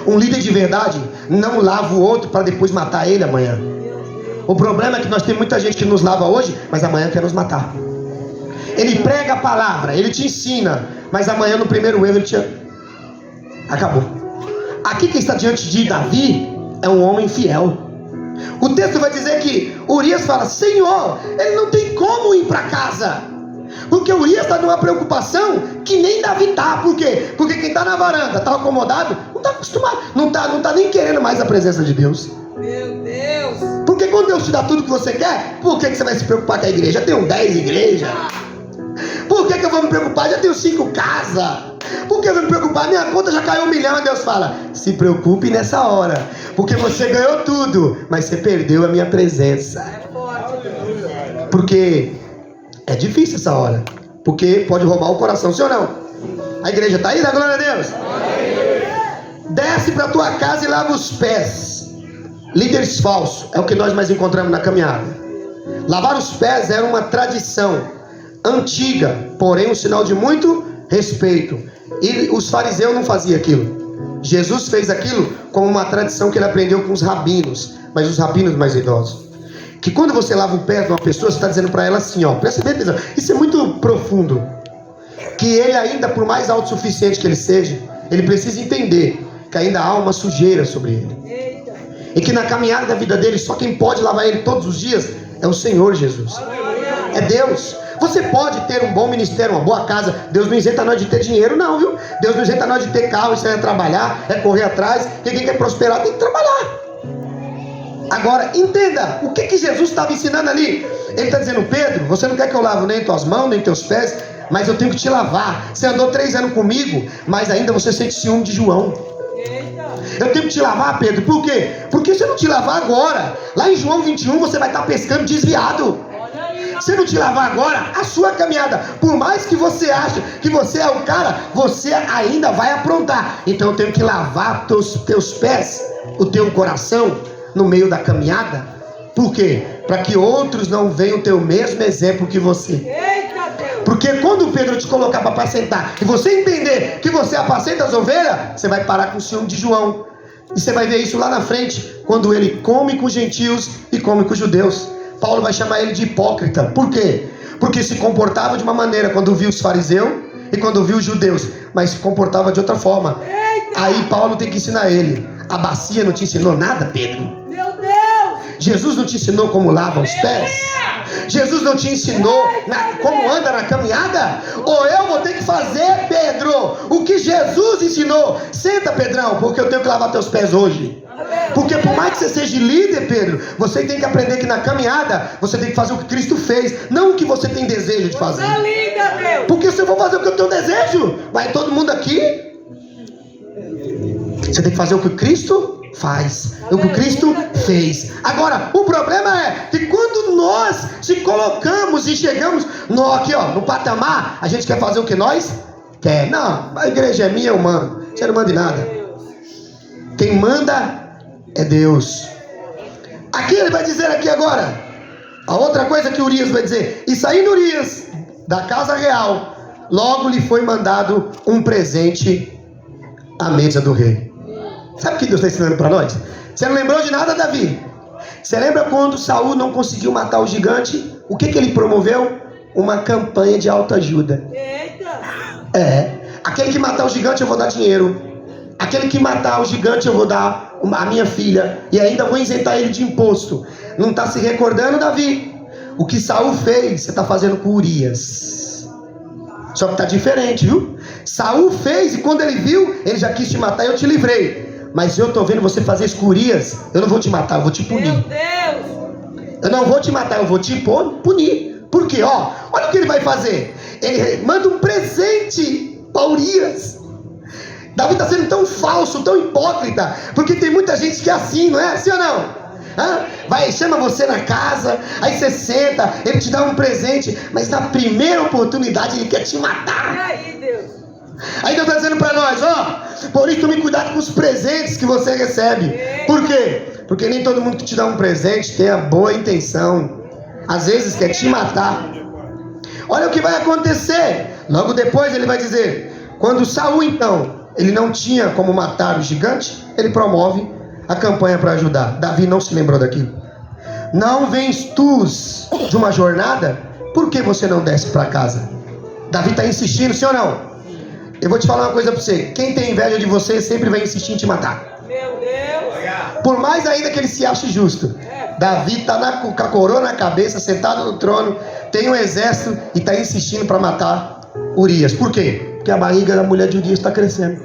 Um líder de verdade não lava o outro para depois matar ele amanhã. O problema é que nós temos muita gente que nos lava hoje, mas amanhã quer nos matar. Ele prega a palavra, ele te ensina, mas amanhã no primeiro erro ele te... acabou. Aqui quem está diante de Davi é um homem fiel. O texto vai dizer que Urias fala: Senhor, ele não tem como ir para casa. Porque Urias está numa preocupação que nem Davi está. Por quê? Porque quem está na varanda, está acomodado, não está acostumado, não tá nem querendo mais a presença de Deus. Meu Deus. Porque quando Deus te dá tudo que você quer, por que você vai se preocupar com a igreja? Eu tenho 10 igrejas. Por que eu vou me preocupar? Já tenho 5 casas. Por que eu vou me preocupar? Minha conta já caiu 1 milhão. E Deus fala: se preocupe nessa hora, porque você ganhou tudo, mas você perdeu a minha presença. É forte. Porque é difícil essa hora, porque pode roubar o coração, sim ou não? A igreja está aí, dá glória a Deus. Desce para a tua casa e lava os pés. Líderes falsos é o que nós mais encontramos na caminhada. Lavar os pés era uma tradição antiga, porém um sinal de muito respeito. E os fariseus não faziam aquilo. Jesus fez aquilo como uma tradição que ele aprendeu com os rabinos, mas os rabinos mais idosos. que quando você lava o pé de uma pessoa, você está dizendo para ela assim, ó, presta bem atenção, isso é muito profundo, que ele ainda, por mais autossuficiente que ele seja, ele precisa entender que ainda há uma sujeira sobre ele. Eita. E que na caminhada da vida dele, só quem pode lavar ele todos os dias é o Senhor Jesus. É Deus. Você pode ter um bom ministério, uma boa casa. Deus não isenta nós de ter dinheiro, não, viu? Deus não isenta nós de ter carro, isso é trabalhar, é correr atrás. Quem quer prosperar tem que trabalhar. Agora, entenda, o que Jesus estava ensinando ali? Ele está dizendo, Pedro, você não quer que eu lave nem tuas mãos, nem teus pés, mas eu tenho que te lavar. Você andou 3 anos comigo, mas ainda você sente ciúme de João. Eu tenho que te lavar, Pedro. Por quê? Porque se eu não te lavar agora, lá em João 21 você vai estar pescando desviado. Se eu não te lavar agora, a sua caminhada, por mais que você ache que você é o cara, você ainda vai aprontar. Então eu tenho que lavar teus pés, o teu coração, no meio da caminhada. Por quê? Para que outros não venham ter o mesmo exemplo que você. Porque quando Pedro te colocar para apacentar e você entender que você apacenta as ovelhas, você vai parar com o ciúme de João. E você vai ver isso lá na frente, quando ele come com os gentios e come com os judeus. Paulo vai chamar ele de hipócrita. Por quê? Porque se comportava de uma maneira quando viu os fariseus e quando viu os judeus, mas se comportava de outra forma. Aí Paulo tem que ensinar ele. A bacia não te ensinou nada, Pedro? Meu Deus! Jesus não te ensinou como lava os pés? Jesus não te ensinou como anda na caminhada? Ou eu vou ter que fazer, Pedro, o que Jesus ensinou? Senta, Pedrão, porque eu tenho que lavar teus pés hoje. Porque por mais que você seja líder, Pedro, você tem que aprender que na caminhada você tem que fazer o que Cristo fez, não o que você tem desejo de fazer. Porque se eu for fazer o que eu tenho desejo, vai todo mundo aqui. Você tem que fazer o que Cristo faz, o que Cristo fez. Agora, o problema é que quando nós se colocamos e chegamos aqui, ó, no patamar, a gente quer fazer o que nós quer. Não, a igreja é minha, eu mando. Você não manda em nada. Quem manda é Deus. Aqui ele vai dizer aqui agora, a outra coisa que Urias vai dizer: e saindo Urias da casa real, logo lhe foi mandado um presente à mesa do rei. Sabe o que Deus está ensinando para nós? Você não lembrou de nada, Davi? Você lembra quando Saul não conseguiu matar o gigante? O que ele promoveu? Uma campanha de autoajuda. Aquele que matar o gigante eu vou dar dinheiro. Aquele que matar o gigante eu vou dar a minha filha. E ainda vou isentar ele de imposto. Não está se recordando, Davi? O que Saul fez, você está fazendo com Urias. Só que está diferente, viu? Saul fez e quando ele viu, ele já quis te matar e eu te livrei. Mas eu estou vendo você fazer isso com Urias. Eu não vou te matar, eu vou te punir. Meu Deus! Eu não vou te matar, eu vou te punir. Por quê? Olha o que ele vai fazer. Ele manda um presente para Urias. Davi está sendo tão falso, tão hipócrita, porque tem muita gente que é assim, não é? Assim ou não? Vai, chama você na casa, aí você senta, ele te dá um presente, mas na primeira oportunidade ele quer te matar. E aí, Deus? Aí Deus está dizendo para nós, por isso tome cuidado com os presentes que você recebe. Por quê? Porque nem todo mundo que te dá um presente tem a boa intenção. Às vezes quer te matar. Olha o que vai acontecer. Logo depois ele vai dizer, quando Saul então, ele não tinha como matar o gigante, ele promove a campanha para ajudar. Davi não se lembrou daquilo. Não vens tu de uma jornada? Por que você não desce para casa? Davi está insistindo, sim ou não? Eu vou te falar uma coisa para você. Quem tem inveja de você sempre vai insistir em te matar. Meu Deus! Por mais ainda que ele se ache justo. Davi está com a coroa na cabeça, sentado no trono, tem um exército e está insistindo para matar Urias. Por quê? Porque a barriga da mulher de Urias está crescendo.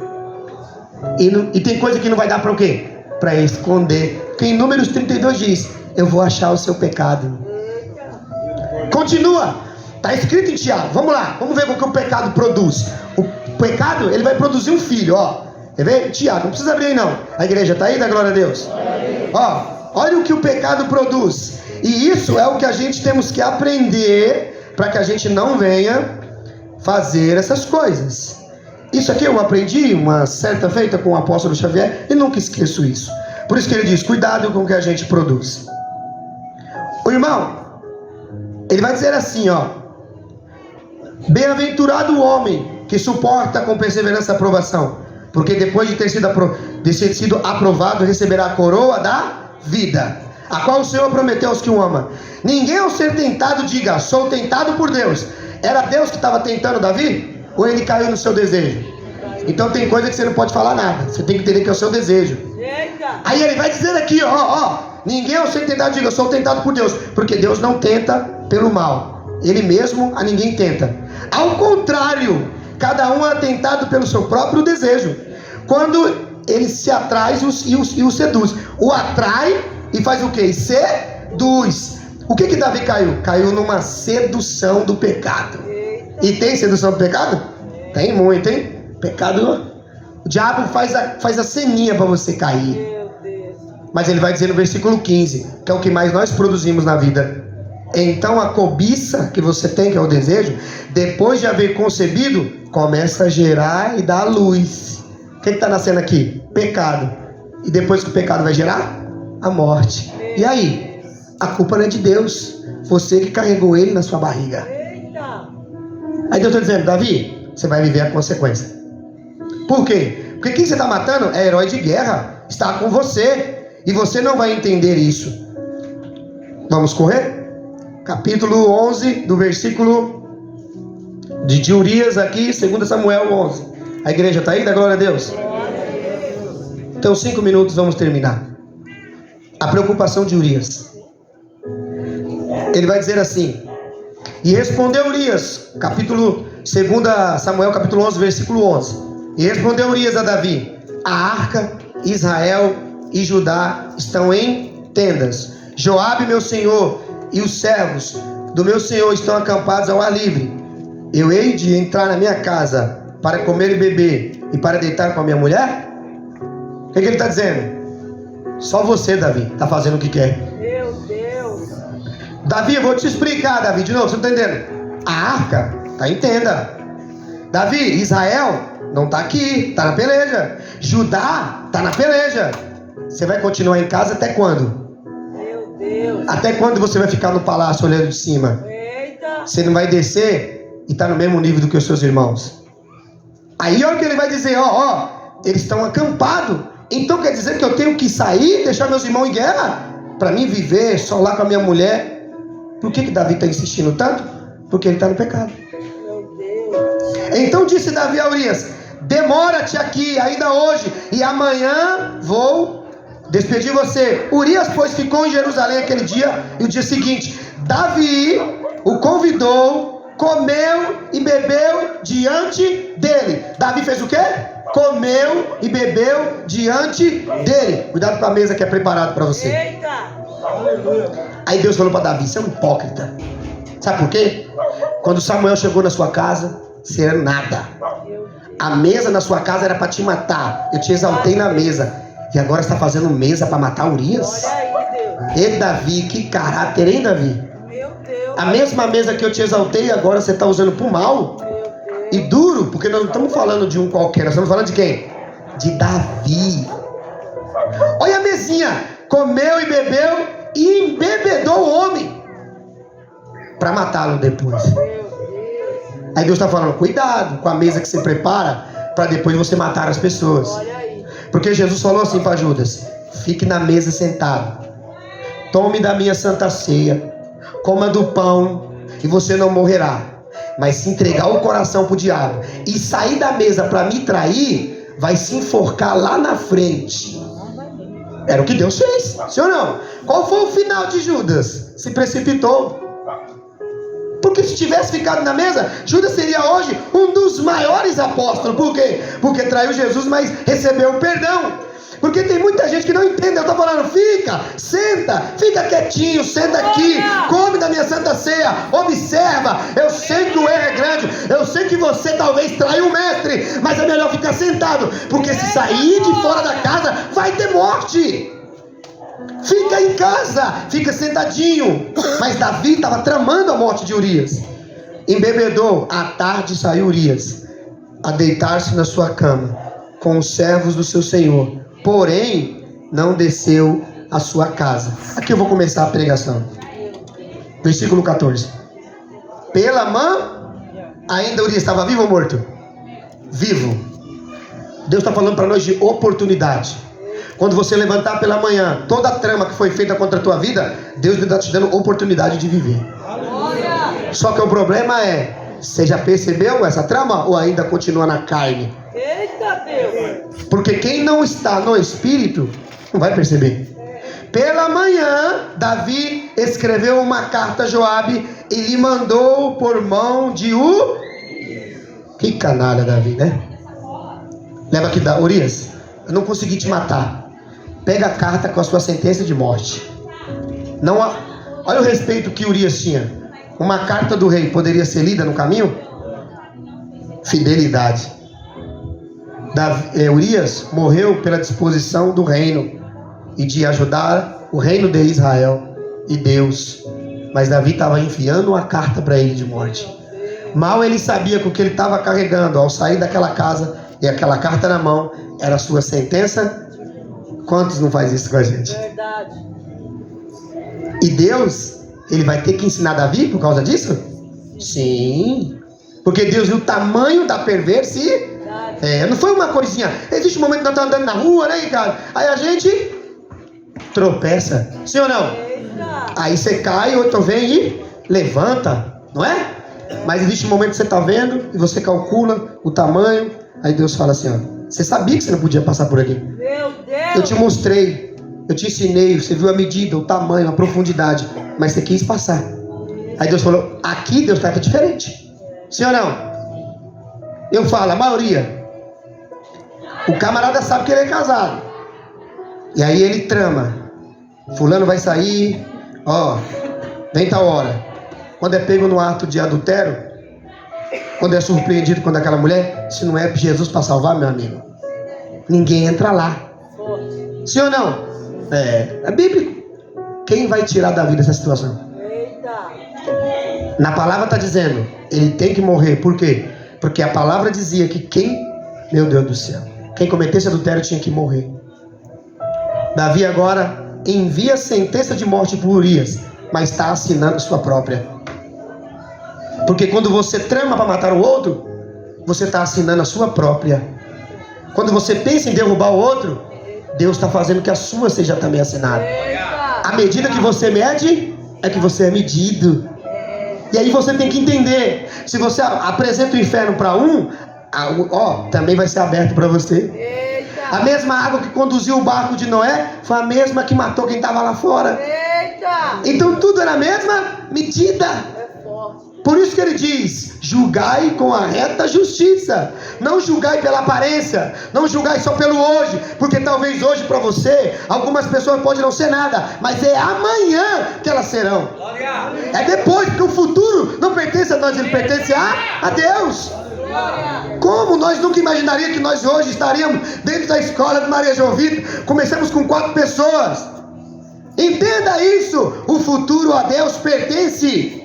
E tem coisa que não vai dar para o quê? Para esconder. Porque em Números 32 diz, eu vou achar o seu pecado. Continua. Está escrito em Tiago. Vamos lá. Vamos ver o que o pecado produz. O pecado, ele vai produzir um filho. Quer ver? Tiago, não precisa abrir aí não. A igreja está aí, da glória a Deus. Olha o que o pecado produz. E isso é o que a gente temos que aprender para que a gente não venha fazer essas coisas. Isso aqui eu aprendi uma certa feita com o apóstolo Xavier e nunca esqueço isso. Por isso que ele diz, cuidado com o que a gente produz. O irmão, ele vai dizer assim, bem-aventurado o homem que suporta com perseverança a aprovação, porque depois de ter sido aprovado receberá a coroa da vida. a qual o Senhor prometeu aos que o amam. Ninguém ao ser tentado diga, sou tentado por Deus. Era Deus que estava tentando Davi? Ou ele caiu no seu desejo? Então tem coisa que você não pode falar nada. Você tem que entender que é o seu desejo. Aí ele vai dizer aqui, ninguém ao ser tentado diga, sou tentado por Deus. Porque Deus não tenta pelo mal. Ele mesmo a ninguém tenta. Ao contrário, cada um é tentado pelo seu próprio desejo. Quando ele se atrai e o seduz. O atrai e faz o quê? E seduz. O que Davi caiu? Caiu numa sedução do pecado. E tem sedução do pecado? Tem muito, hein? Pecado. O diabo faz a ceninha para você cair. Mas ele vai dizer no versículo 15, que é o que mais nós produzimos na vida. Então a cobiça que você tem, que é o desejo, depois de haver concebido, começa a gerar e dar luz. O que está nascendo aqui? Pecado. E depois que o pecado vai gerar? A morte. E aí? A culpa não é de Deus. Você que carregou ele na sua barriga. Aí Deus está dizendo, Davi, você vai viver a consequência. Por quê? Porque quem você está matando é herói de guerra. Está com você. E você não vai entender isso. Vamos correr? Capítulo 11, do versículo de Urias aqui, 2 Samuel 11. A igreja está aí? Dá glória a Deus. Então 5 minutos, vamos terminar. A preocupação de Urias. Ele vai dizer assim: e respondeu Urias, capítulo 2 Samuel, capítulo 11, versículo 11. E respondeu Urias a Davi: a arca, Israel e Judá estão em tendas. Joabe, meu senhor, e os servos do meu senhor estão acampados ao ar livre. Eu hei de entrar na minha casa para comer e beber e para deitar com a minha mulher? O que ele está dizendo? Só você, Davi, está fazendo o que quer. Meu Deus. Davi, eu vou te explicar, Davi, de novo, você não está entendendo? A arca está em tenda. Davi, Israel não está aqui, está na peleja. Judá está na peleja. Você vai continuar em casa até quando? Meu Deus. Até quando você vai ficar no palácio olhando de cima? Eita. Você não vai descer e está no mesmo nível do que os seus irmãos. Aí olha o que ele vai dizer, eles estão acampados. Então quer dizer que eu tenho que sair, deixar meus irmãos em guerra? Para mim viver só lá com a minha mulher? Por que Davi está insistindo tanto? Porque ele está no pecado. Meu Deus. Então disse Davi a Urias: demora-te aqui ainda hoje, e amanhã vou despedir você. Urias, pois, ficou em Jerusalém aquele dia, e o dia seguinte Davi o convidou, comeu e bebeu diante dele. Davi fez o quê? Comeu e bebeu diante dele. Cuidado com a mesa que é preparada para você. Eita. Aí Deus falou para Davi: você é um hipócrita. Sabe por quê? Quando Samuel chegou na sua casa, você era nada. A mesa na sua casa era para te matar. Eu te exaltei na mesa. E agora você está fazendo mesa para matar Urias? Olha aí, Deus. E Davi, que caráter, hein, Davi? Meu Deus. A mesma mesa que eu te exaltei, agora você está usando para o mal? Meu Deus. E duro, porque nós não estamos falando de um qualquer, nós estamos falando de quem? De Davi. Olha a mesinha. Comeu e bebeu e embebedou o homem para matá-lo depois. Aí Deus está falando: cuidado com a mesa que você prepara para depois você matar as pessoas. Olha aí. Porque Jesus falou assim para Judas: fique na mesa sentado, tome da minha santa ceia, coma do pão e você não morrerá. Mas se entregar o coração para o diabo e sair da mesa para me trair, vai se enforcar lá na frente. Era o que Deus fez, sim ou não? Qual foi o final de Judas? Se precipitou. Porque se tivesse ficado na mesa, Judas seria hoje um dos maiores apóstolos. Por quê? Porque traiu Jesus, mas recebeu o perdão. Porque tem muita gente que não entende. Eu estou falando: fica, senta, fica quietinho, senta aqui, come da minha santa ceia, observa. Eu sei que o erro é grande, eu sei que você talvez traiu o mestre, mas é melhor ficar sentado, porque se sair de fora da casa, vai ter morte. Fica em casa, fica sentadinho. Mas Davi estava tramando a morte de Urias. Embebedou. À tarde saiu Urias a deitar-se na sua cama com os servos do seu senhor, porém não desceu à sua casa. Aqui eu vou começar a pregação. Versículo 14. Pela mão, ainda Urias estava vivo ou morto? Vivo. Deus está falando para nós de oportunidade. Quando você levantar pela manhã, toda a trama que foi feita contra a tua vida, Deus está te dando oportunidade de viver. Só que o problema é, você já percebeu essa trama ou ainda continua na carne? Eita Deus. Porque quem não está no espírito não vai perceber. Pela manhã, Davi escreveu uma carta a Joabe e lhe mandou por mão de Que canalha, Davi, né? Leva aqui, Urias, eu não consegui te matar. Pega a carta com a sua sentença de morte. Não, olha o respeito que Urias tinha. Uma carta do rei poderia ser lida no caminho? Fidelidade. Urias morreu pela disposição do reino e de ajudar o reino de Israel e Deus. Mas Davi estava enfiando uma carta para ele de morte. Mal ele sabia que o que ele estava carregando ao sair daquela casa e aquela carta na mão era a sua sentença. Quantos não faz isso com a gente? Verdade. E Deus, ele vai ter que ensinar Davi por causa disso? Sim. Porque Deus viu o tamanho da perversidade. Não foi uma coisinha. Existe um momento que nós estamos andando na rua, né, Ricardo? Aí a gente tropeça. Sim ou não? Eita. Aí você cai, outro vem e levanta. Não é? Mas existe um momento que você está vendo e você calcula o tamanho. Aí Deus fala assim, ó, você sabia que você não podia passar por aqui? Meu Deus. Eu te mostrei, eu te ensinei, você viu a medida, o tamanho, a profundidade, mas você quis passar. Aí Deus falou, aqui Deus trata diferente. Sim ou não? Eu falo, a maioria, o camarada sabe que ele é casado. E aí ele trama. Fulano vai sair, ó, vem tal hora. Quando é pego no ato de adultério, quando é surpreendido com aquela mulher, se não é Jesus para salvar, meu amigo, ninguém entra lá. Sim ou não? É bíblico. Quem vai tirar da vida essa situação? Eita. Na palavra está dizendo, ele tem que morrer. Por quê? Porque a palavra dizia que meu Deus do céu, quem cometesse adultério tinha que morrer. Davi agora envia sentença de morte por Urias, mas está assinando sua própria. Porque quando você trama para matar o outro, você está assinando a sua própria. Quando você pensa em derrubar o outro, Deus está fazendo que a sua seja também assinada. A medida que você mede, é que você é medido. E aí você tem que entender, se você apresenta o inferno para também vai ser aberto para você. A mesma água que conduziu o barco de Noé foi a mesma que matou quem estava lá fora. Então tudo era a mesma medida. Por isso que ele diz, julgai com a reta justiça. Não julgai pela aparência, não julgai só pelo hoje, porque talvez hoje para você, algumas pessoas podem não ser nada, mas é amanhã que elas serão. É depois, porque o futuro não pertence a nós, ele pertence a Deus. Como nós nunca imaginaríamos que nós hoje estaríamos dentro da escola de Maria João Vitor? Começamos com 4 pessoas. Entenda isso, o futuro a Deus pertence.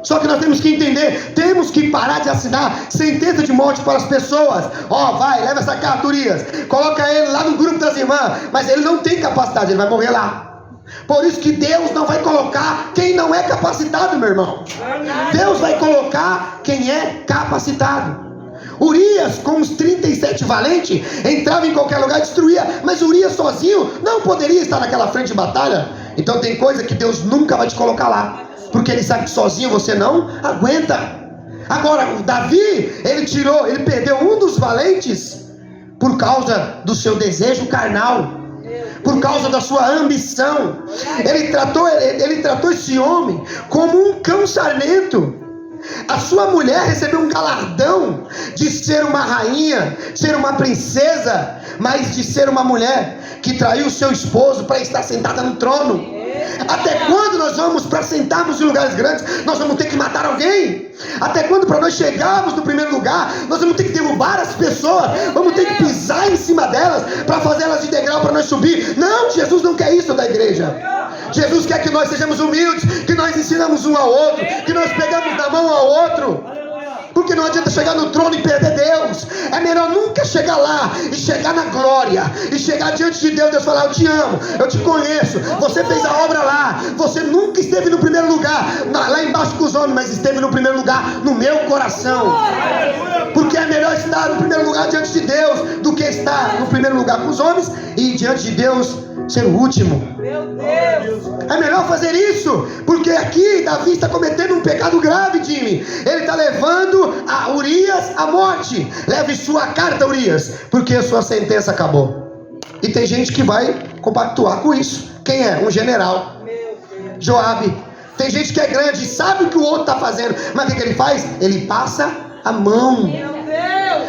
Só que nós temos que entender, temos que parar de assinar sentença de morte para as pessoas. Vai, leva essa carta, Urias, coloca ele lá no grupo das irmãs, mas ele não tem capacidade, ele vai morrer lá. Por isso que Deus não vai colocar quem não é capacitado, meu irmão. Deus vai colocar quem é capacitado. Urias, com os 37 valentes, entrava em qualquer lugar e destruía, mas Urias sozinho não poderia estar naquela frente de batalha. Então tem coisa que Deus nunca vai te colocar lá, porque ele sabe que sozinho você não aguenta. Agora, o Davi, ele perdeu um dos valentes por causa do seu desejo carnal, por causa da sua ambição. Ele tratou esse homem como um cão sarnento. A sua mulher recebeu um galardão de ser uma rainha, ser uma princesa, mas de ser uma mulher que traiu seu esposo para estar sentada no trono. Até quando nós vamos, para sentarmos em lugares grandes, nós vamos ter que matar alguém? Até quando, para nós chegarmos no primeiro lugar, nós vamos ter que derrubar as pessoas, vamos ter que pisar em cima delas para fazer elas de degrau para nós subir? Não, Jesus não quer isso da igreja. Jesus quer que nós sejamos humildes, que nós ensinamos um ao outro, que nós pegamos da mão ao outro. Porque não adianta chegar no trono e perder Deus. É melhor nunca chegar lá e chegar na glória, e chegar diante de Deus, Deus falar: eu te amo, eu te conheço, você fez a obra lá, você nunca esteve no primeiro lugar, lá embaixo com os homens, mas esteve no primeiro lugar no meu coração. Porque é melhor estar no primeiro lugar diante de Deus do que estar no primeiro lugar com os homens e diante de Deus ser o último. Meu Deus. É melhor fazer isso, porque aqui Davi está cometendo um pecado grave, Jimmy. Ele está levando a Urias à morte. Leve sua carta, Urias, porque a sua sentença acabou. E tem gente que vai compactuar com isso. Quem é? Um general, Meu Deus. Joabe. Tem gente que é grande e sabe o que o outro está fazendo, mas o que ele faz? Ele passa a mão. Meu Deus.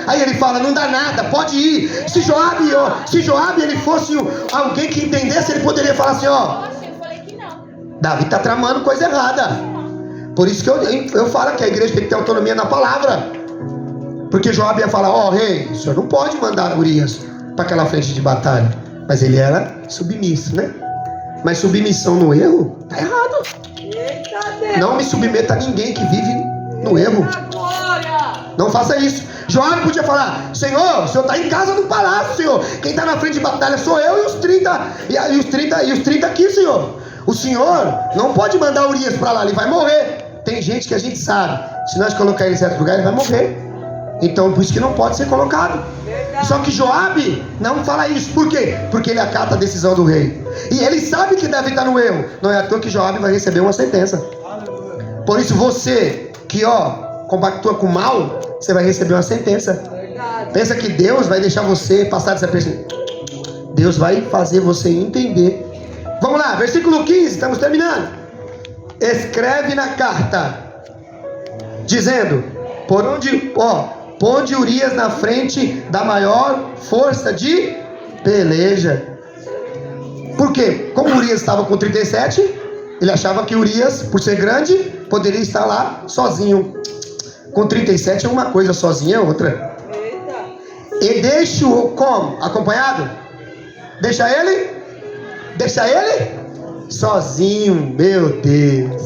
Aí ele fala: não dá nada, pode ir. Se Joabe ele fosse alguém que entendesse, ele poderia falar assim: ó, Davi está tramando coisa errada. Por isso que eu falo que a igreja tem que ter autonomia na palavra. Porque Joabe ia falar: ó, rei, o senhor não pode mandar Urias para aquela frente de batalha. Mas ele era submisso, né? Mas submissão no erro tá errado. Eita Deus. Não me submeta a ninguém que vive no erro. Agora. Não faça isso. Joabe podia falar: Senhor, o senhor está em casa no palácio, Senhor. Quem está na frente de batalha sou eu e os 30. E os 30 aqui, Senhor. O senhor não pode mandar Urias para lá, ele vai morrer. Tem gente que a gente sabe, se nós colocar ele em certo lugar, ele vai morrer. Então por isso que não pode ser colocado. Verdade. Só que Joabe não fala isso. Por quê? Porque ele acata a decisão do rei. E ele sabe que Davi está no erro. Não é à toa que Joabe vai receber uma sentença. Por isso você que compactua com o mal, você vai receber uma sentença. Verdade. Pensa que Deus vai deixar você passar desapercebido. Deus vai fazer você entender. Vamos lá, versículo 15, estamos terminando. Escreve na carta, dizendo: ponde Urias na frente da maior força de peleja. Por quê? Como Urias estava com 37, ele achava que Urias, por ser grande, poderia estar lá sozinho. Com 37 é uma coisa, sozinho é outra. Eita. E deixa-o como? Acompanhado? Deixa ele sozinho, meu Deus.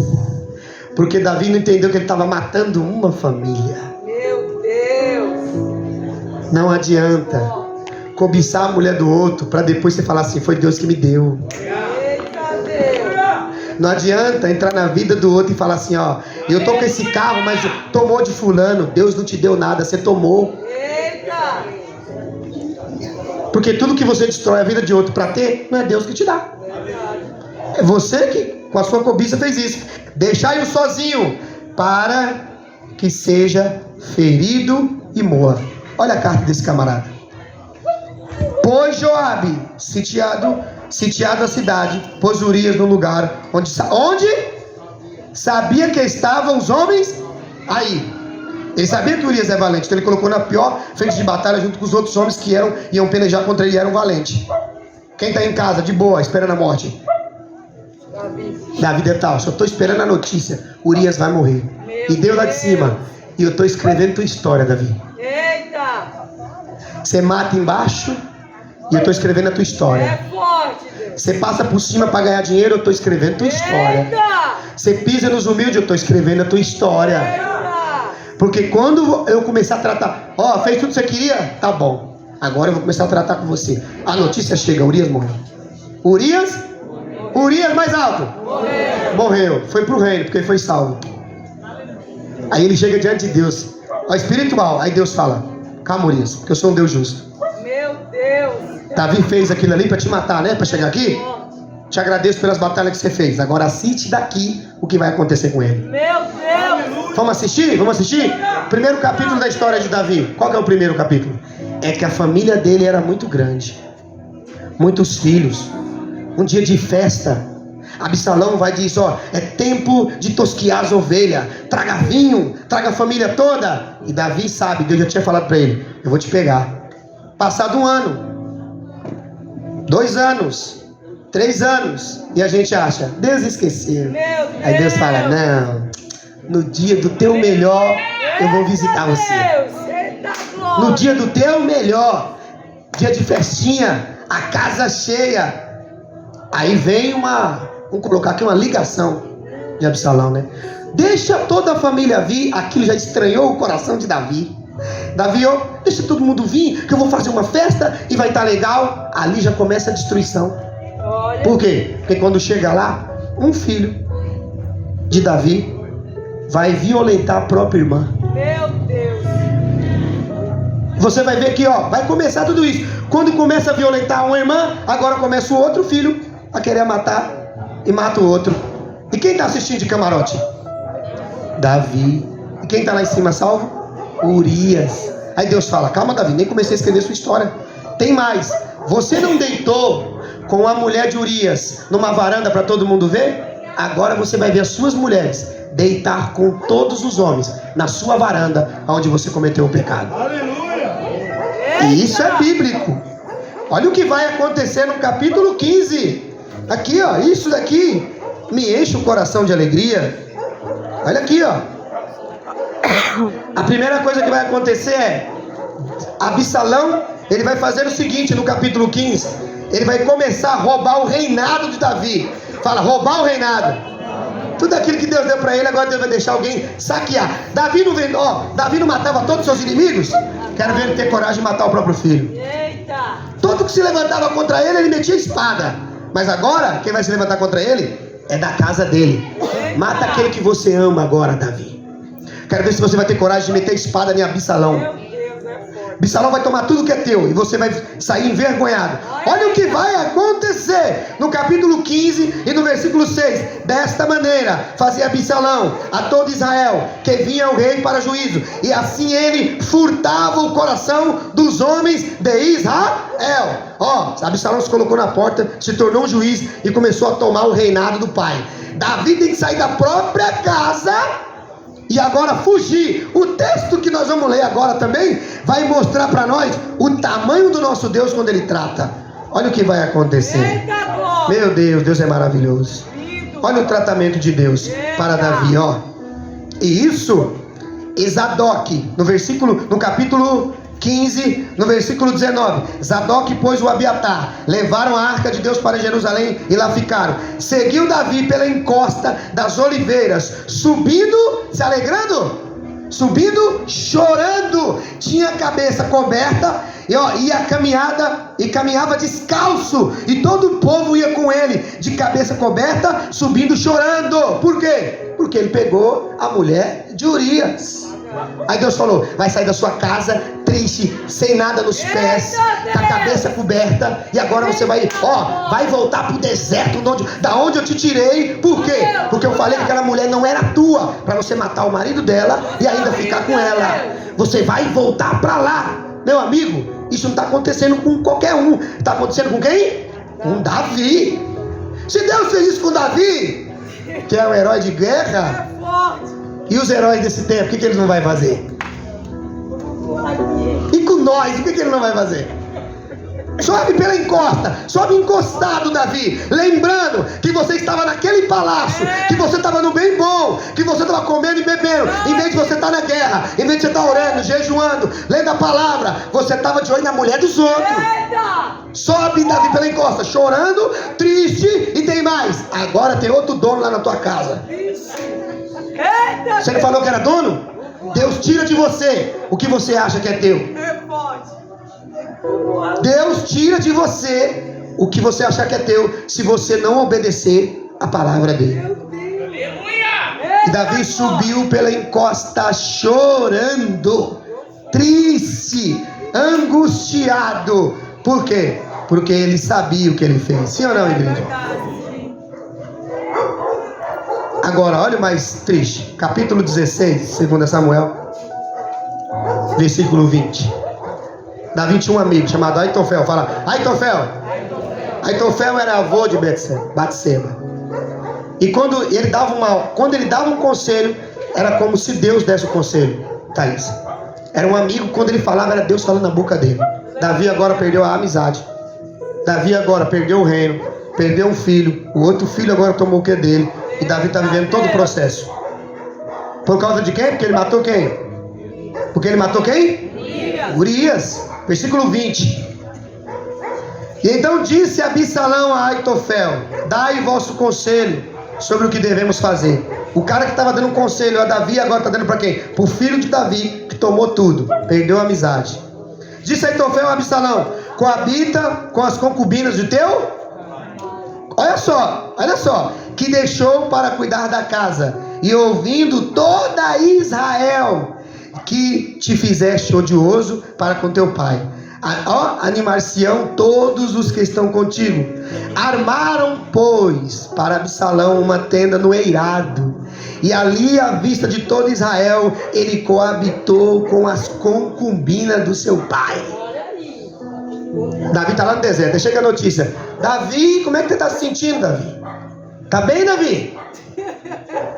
Porque Davi não entendeu que ele estava matando uma família. Meu Deus. Não adianta cobiçar a mulher do outro para depois você falar assim: foi Deus que me deu. Eita Deus. Não adianta entrar na vida do outro e falar assim: ó, eu tô com esse carro, mas tomou de fulano. Deus não te deu nada, você tomou. Eita. Porque tudo que você destrói a vida de outro para ter, não é Deus que te dá. É você que com a sua cobiça fez isso. Deixai-o sozinho para que seja ferido e morra. Olha a carta desse camarada. Pois Joabe, sitiado a cidade, pôs Urias no lugar onde sabia que estavam os homens aí. Ele sabia que Urias é valente, então ele colocou na pior frente de batalha junto com os outros homens que iam pelejar contra ele e eram valentes. Quem está em casa, de boa, esperando a morte? Davi deve estar, só estou esperando a notícia: Urias vai morrer. E Deus lá de cima: e eu estou escrevendo tua história, Davi. Eita. Você mata embaixo e eu estou escrevendo a tua história. É forte, Deus. Você passa por cima para ganhar dinheiro, eu estou escrevendo a tua história. Eita. Você pisa nos humildes, eu estou escrevendo a tua história. Eita. Porque quando eu começar a tratar, fez tudo que você queria? Tá bom. Agora eu vou começar a tratar com você. A notícia chega: Urias morreu. Urias mais alto. Morreu. Foi pro reino, porque ele foi salvo. Aí ele chega diante de Deus, espiritual. Aí Deus fala: calma, Urias, porque eu sou um Deus justo. Meu Deus. Davi fez aquilo ali para te matar, né? Para chegar aqui. Te agradeço pelas batalhas que você fez. Agora assiste daqui o que vai acontecer com ele. Meu Deus. Vamos assistir? Vamos assistir? Primeiro capítulo da história de Davi. Qual que é o primeiro capítulo? É que a família dele era muito grande. Muitos filhos. Um dia de festa. Absalão vai dizer: é tempo de tosquiar as ovelhas. Traga vinho, traga a família toda. E Davi sabe, Deus já tinha falado para ele: eu vou te pegar. Passado 1 ano, 2 anos, 3 anos, e a gente acha: Deus esqueceu. Aí Deus fala: não, no dia do teu melhor eu vou visitar você. No dia do teu melhor, dia de festinha, a casa cheia. Aí vem vamos colocar aqui uma ligação de Absalão, né? deixa toda a família vir. Aquilo já estranhou o coração de Davi. Davi, ó, deixa todo mundo vir, que eu vou fazer uma festa e vai estar legal. Ali já começa a destruição. Olha. Por quê? Porque quando chega lá, um filho de Davi vai violentar a própria irmã. Meu Deus. Você vai ver que, ó, vai começar tudo isso. Quando começa a violentar uma irmã, agora começa o outro filho a querer matar e mata o outro. E quem está assistindo de camarote? Davi. E quem está lá em cima salvo? Urias. Aí Deus fala: calma, Davi, nem comecei a escrever sua história. Tem mais. Você não deitou com a mulher de Urias numa varanda para todo mundo ver? Agora você vai ver as suas mulheres deitar com todos os homens na sua varanda onde você cometeu o pecado. E isso é bíblico. Olha o que vai acontecer no capítulo 15. Aqui, ó, isso daqui me enche o coração de alegria. Olha aqui, ó. A primeira coisa que vai acontecer é Absalão, ele vai fazer o seguinte no capítulo 15. Ele vai começar a roubar o reinado de Davi. Fala, roubar o reinado. Tudo aquilo que Deus deu para ele, agora Deus vai deixar alguém saquear. Davi não matava todos os seus inimigos? Quero ver ele ter coragem de matar o próprio filho. Eita. Todo que se levantava contra ele, ele metia espada. Mas agora, quem vai se levantar contra ele é da casa dele. Mata aquele que você ama agora, Davi. Quero ver se você vai ter coragem de meter espada em Absalão. Meu Deus, é forte. Absalão vai tomar tudo que é teu e você vai sair envergonhado. Olha o que vai acontecer no capítulo 15 e no versículo 6. Desta maneira fazia Absalão a todo Israel que vinha o rei para juízo, e assim ele furtava o coração dos homens de Israel. Ó, Absalão se colocou na porta, se tornou um juiz e começou a tomar o reinado do pai. Davi tem que sair da própria casa e agora fugir. O texto que nós vamos ler agora também vai mostrar para nós o tamanho do nosso Deus quando Ele trata. Olha o que vai acontecer. Eita, glória. Meu Deus, Deus é maravilhoso. Olha o tratamento de Deus para Davi, ó. E isso, Zadok, no capítulo 15, no versículo 19. Zadok, pois, o Abiatar levaram a arca de Deus para Jerusalém e lá ficaram. Seguiu Davi pela encosta das oliveiras, subindo, se alegrando, subindo, chorando. Tinha a cabeça coberta e, ó, caminhava descalço, e todo o povo ia com ele de cabeça coberta, subindo, chorando. Por quê? Porque ele pegou a mulher de Urias. Aí Deus falou: vai sair da sua casa triste, sem nada nos pés, com a cabeça coberta, e agora você vai voltar pro deserto da onde eu te tirei. Por quê? Porque eu falei que aquela mulher não era tua, para você matar o marido dela e ainda ficar com ela. Você vai voltar para lá. Meu amigo, isso não está acontecendo com qualquer um. Está acontecendo com quem? Com Davi. Se Deus fez isso com Davi, que é um herói de guerra, É forte. e os heróis desse tempo, o que eles não vai fazer? E com nós, o que ele não vai fazer? Sobe pela encosta, sobe encostado, Davi, lembrando que você estava naquele palácio, que você estava no bem bom, que você estava comendo e bebendo. Em vez de você estar na guerra, em vez de você estar orando, jejuando, lendo a palavra, você estava de olho na mulher dos outros. Eita. Sobe, Davi, pela encosta, chorando, triste, e tem mais. Agora tem outro dono lá na tua casa. Eita. Você não falou que era dono? Deus tira de você o que você acha que é teu. É forte. Deus tira de você o que você achar que é teu, se você não obedecer a palavra dele. E Davi subiu pela encosta chorando, triste, angustiado. Por quê? Porque ele sabia o que ele fez. Sim ou não, igreja? Agora, olha o mais triste. Capítulo 16, 2 Samuel, versículo 20. Davi tinha um amigo chamado Aitofel. Fala, Aitofel. Aitofel era avô de Batseba. E quando ele dava um conselho, era como se Deus desse o conselho. Thaís. Era um amigo, quando ele falava, era Deus falando na boca dele. Davi agora perdeu a amizade. Davi agora perdeu o reino, perdeu um filho. O outro filho agora tomou o que é dele. E Davi está vivendo todo o processo. Por causa de quem? Porque ele matou quem? Porque ele matou quem? Urias. Versículo 20. E então disse Absalão a Aitofel: dai vosso conselho sobre o que devemos fazer. O cara que estava dando um conselho a Davi, agora está dando para quem? Para o filho de Davi, que tomou tudo, perdeu a amizade. Disse Aitofel a Absalão: coabita com as concubinas de teu? Olha só, que deixou para cuidar da casa, e ouvindo toda Israel, que te fizeste odioso para com teu pai. Animar-se-ão todos os que estão contigo. Armaram, pois, para Absalão uma tenda no eirado, e ali à vista de todo Israel ele coabitou com as concubinas do seu pai. Davi está lá no deserto. Aí chega a notícia: Davi, como é que você está se sentindo, Davi? Tá bem, Davi?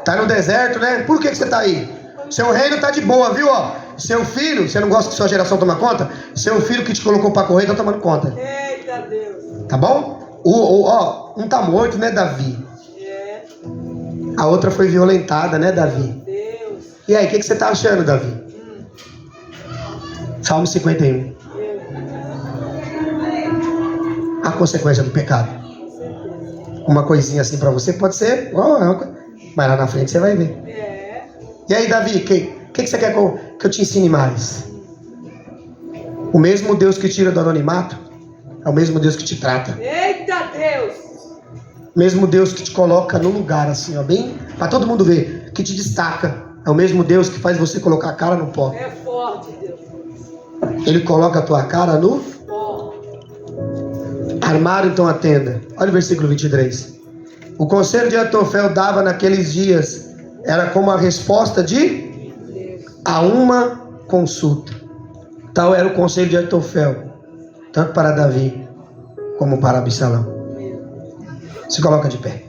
Tá no deserto, né? Por que você está aí? Seu reino está de boa, viu? Ó, seu filho, você não gosta que sua geração toma conta? Seu filho que te colocou para correr está tomando conta. Eita Deus. Tá bom? Um tá morto, né, Davi? É. A outra foi violentada, né, Davi? Deus. E aí, o que você tá achando, Davi? Salmo 51. A consequência do pecado. Uma coisinha assim para você pode ser, mas lá na frente você vai ver. É. E aí, Davi, o que você quer que eu te ensine mais? O mesmo Deus que tira do anonimato é o mesmo Deus que te trata. Eita Deus. O mesmo Deus que te coloca no lugar assim, ó, bem para todo mundo ver, que te destaca. É o mesmo Deus que faz você colocar a cara no pó. É forte, Deus. Ele coloca a tua cara no Pó. Armaram então a tenda. Olha o versículo 23. O conselho de Aitofel dava naqueles dias era como a resposta a uma consulta. Tal era o conselho de Aitofel, tanto para Davi como para Absalão. Se coloca de pé.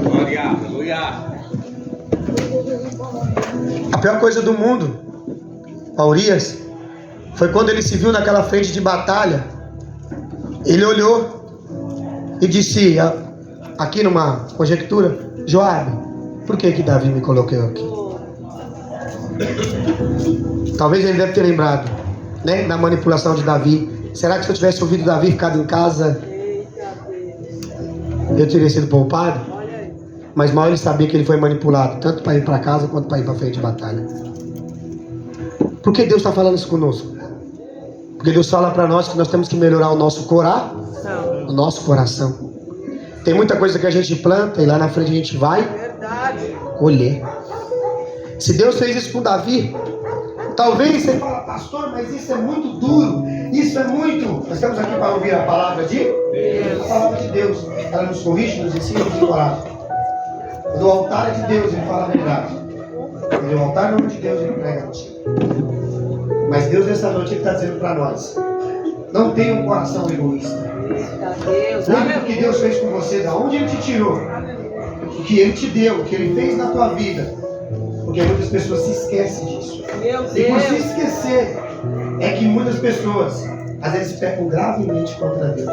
Glória, aleluia. A pior coisa do mundo, Urias, foi quando ele se viu naquela frente de batalha. Ele olhou e disse, aqui numa conjectura: Joabe, por que Davi me colocou aqui? Talvez ele deve ter lembrado, né, da manipulação de Davi. Será que se eu tivesse ouvido Davi ficado em casa, eu teria sido poupado? Mas mal ele sabia que ele foi manipulado, tanto para ir para casa quanto para ir para frente de batalha. Por que Deus está falando isso conosco? Porque Deus fala para nós que nós temos que melhorar o nosso coração. Tem muita coisa que a gente planta e lá na frente a gente vai colher. Se Deus fez isso com Davi, talvez você fala: pastor, mas isso é muito duro, isso é muito... Nós estamos aqui para ouvir a palavra de Deus. A palavra de Deus, ela nos corrige, nos ensina, nos encoraja. Do altar de Deus ele fala a verdade, e do altar não de Deus ele prega a mentira. Mas Deus nessa noite ele está dizendo para nós: não tenha um coração egoísta. Lembra o que Deus fez com você, da onde Ele te tirou, o que Ele te deu, o que Ele fez na tua vida. Porque muitas pessoas se esquecem disso. E por se esquecer, é que muitas pessoas às vezes pecam gravemente contra Deus.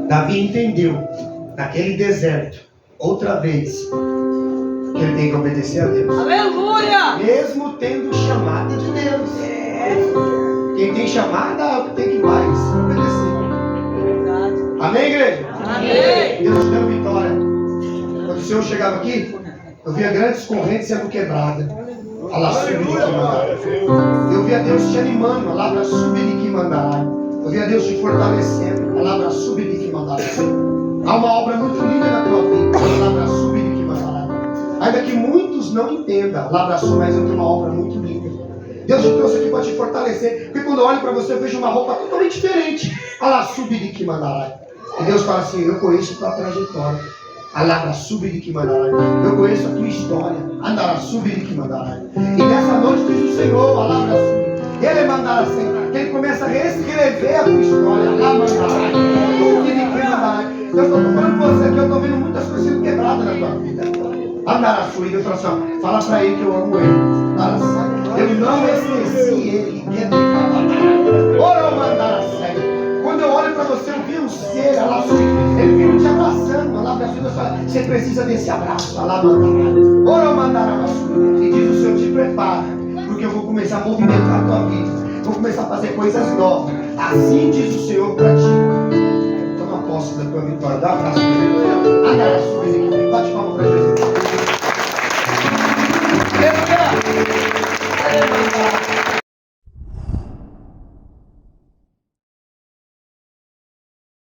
Davi entendeu naquele deserto, outra vez, que ele tem que obedecer a Deus. Aleluia! Mesmo tendo chamada de Deus. Quem tem chamada é o que tem que mais obedecer. Amém, igreja? Amém! Deus te deu vitória. Quando o Senhor chegava aqui, eu via grandes correntes sendo quebradas. Eu via Deus te animando. Eu via Deus te fortalecendo. Há uma obra muito linda na tua vida. Ainda que muitos não entendam, mas eu tenho uma obra muito linda. Deus te trouxe aqui para te fortalecer. Porque quando eu olho para você, eu vejo uma roupa totalmente diferente. E Deus fala assim: eu conheço a tua trajetória. Eu conheço a tua história. E nessa noite diz o Senhor, Ele mandará sempre. Ele começa a reescrever a tua história. Eu estou falando com você que eu estou vendo muitas coisas sendo quebradas na tua vida. E Deus fala assim: fala para ele que eu amo ele. Eu não esqueci ele. Quando eu olho para você, eu vi um ser, ele vive te abraçando. Você precisa desse abraço. E diz o Senhor: te prepara, porque eu vou começar a movimentar a tua vida. Vou começar a fazer coisas novas. Assim diz o Senhor para ti. Toma posse da tua vitória. Dá um abraço para ele.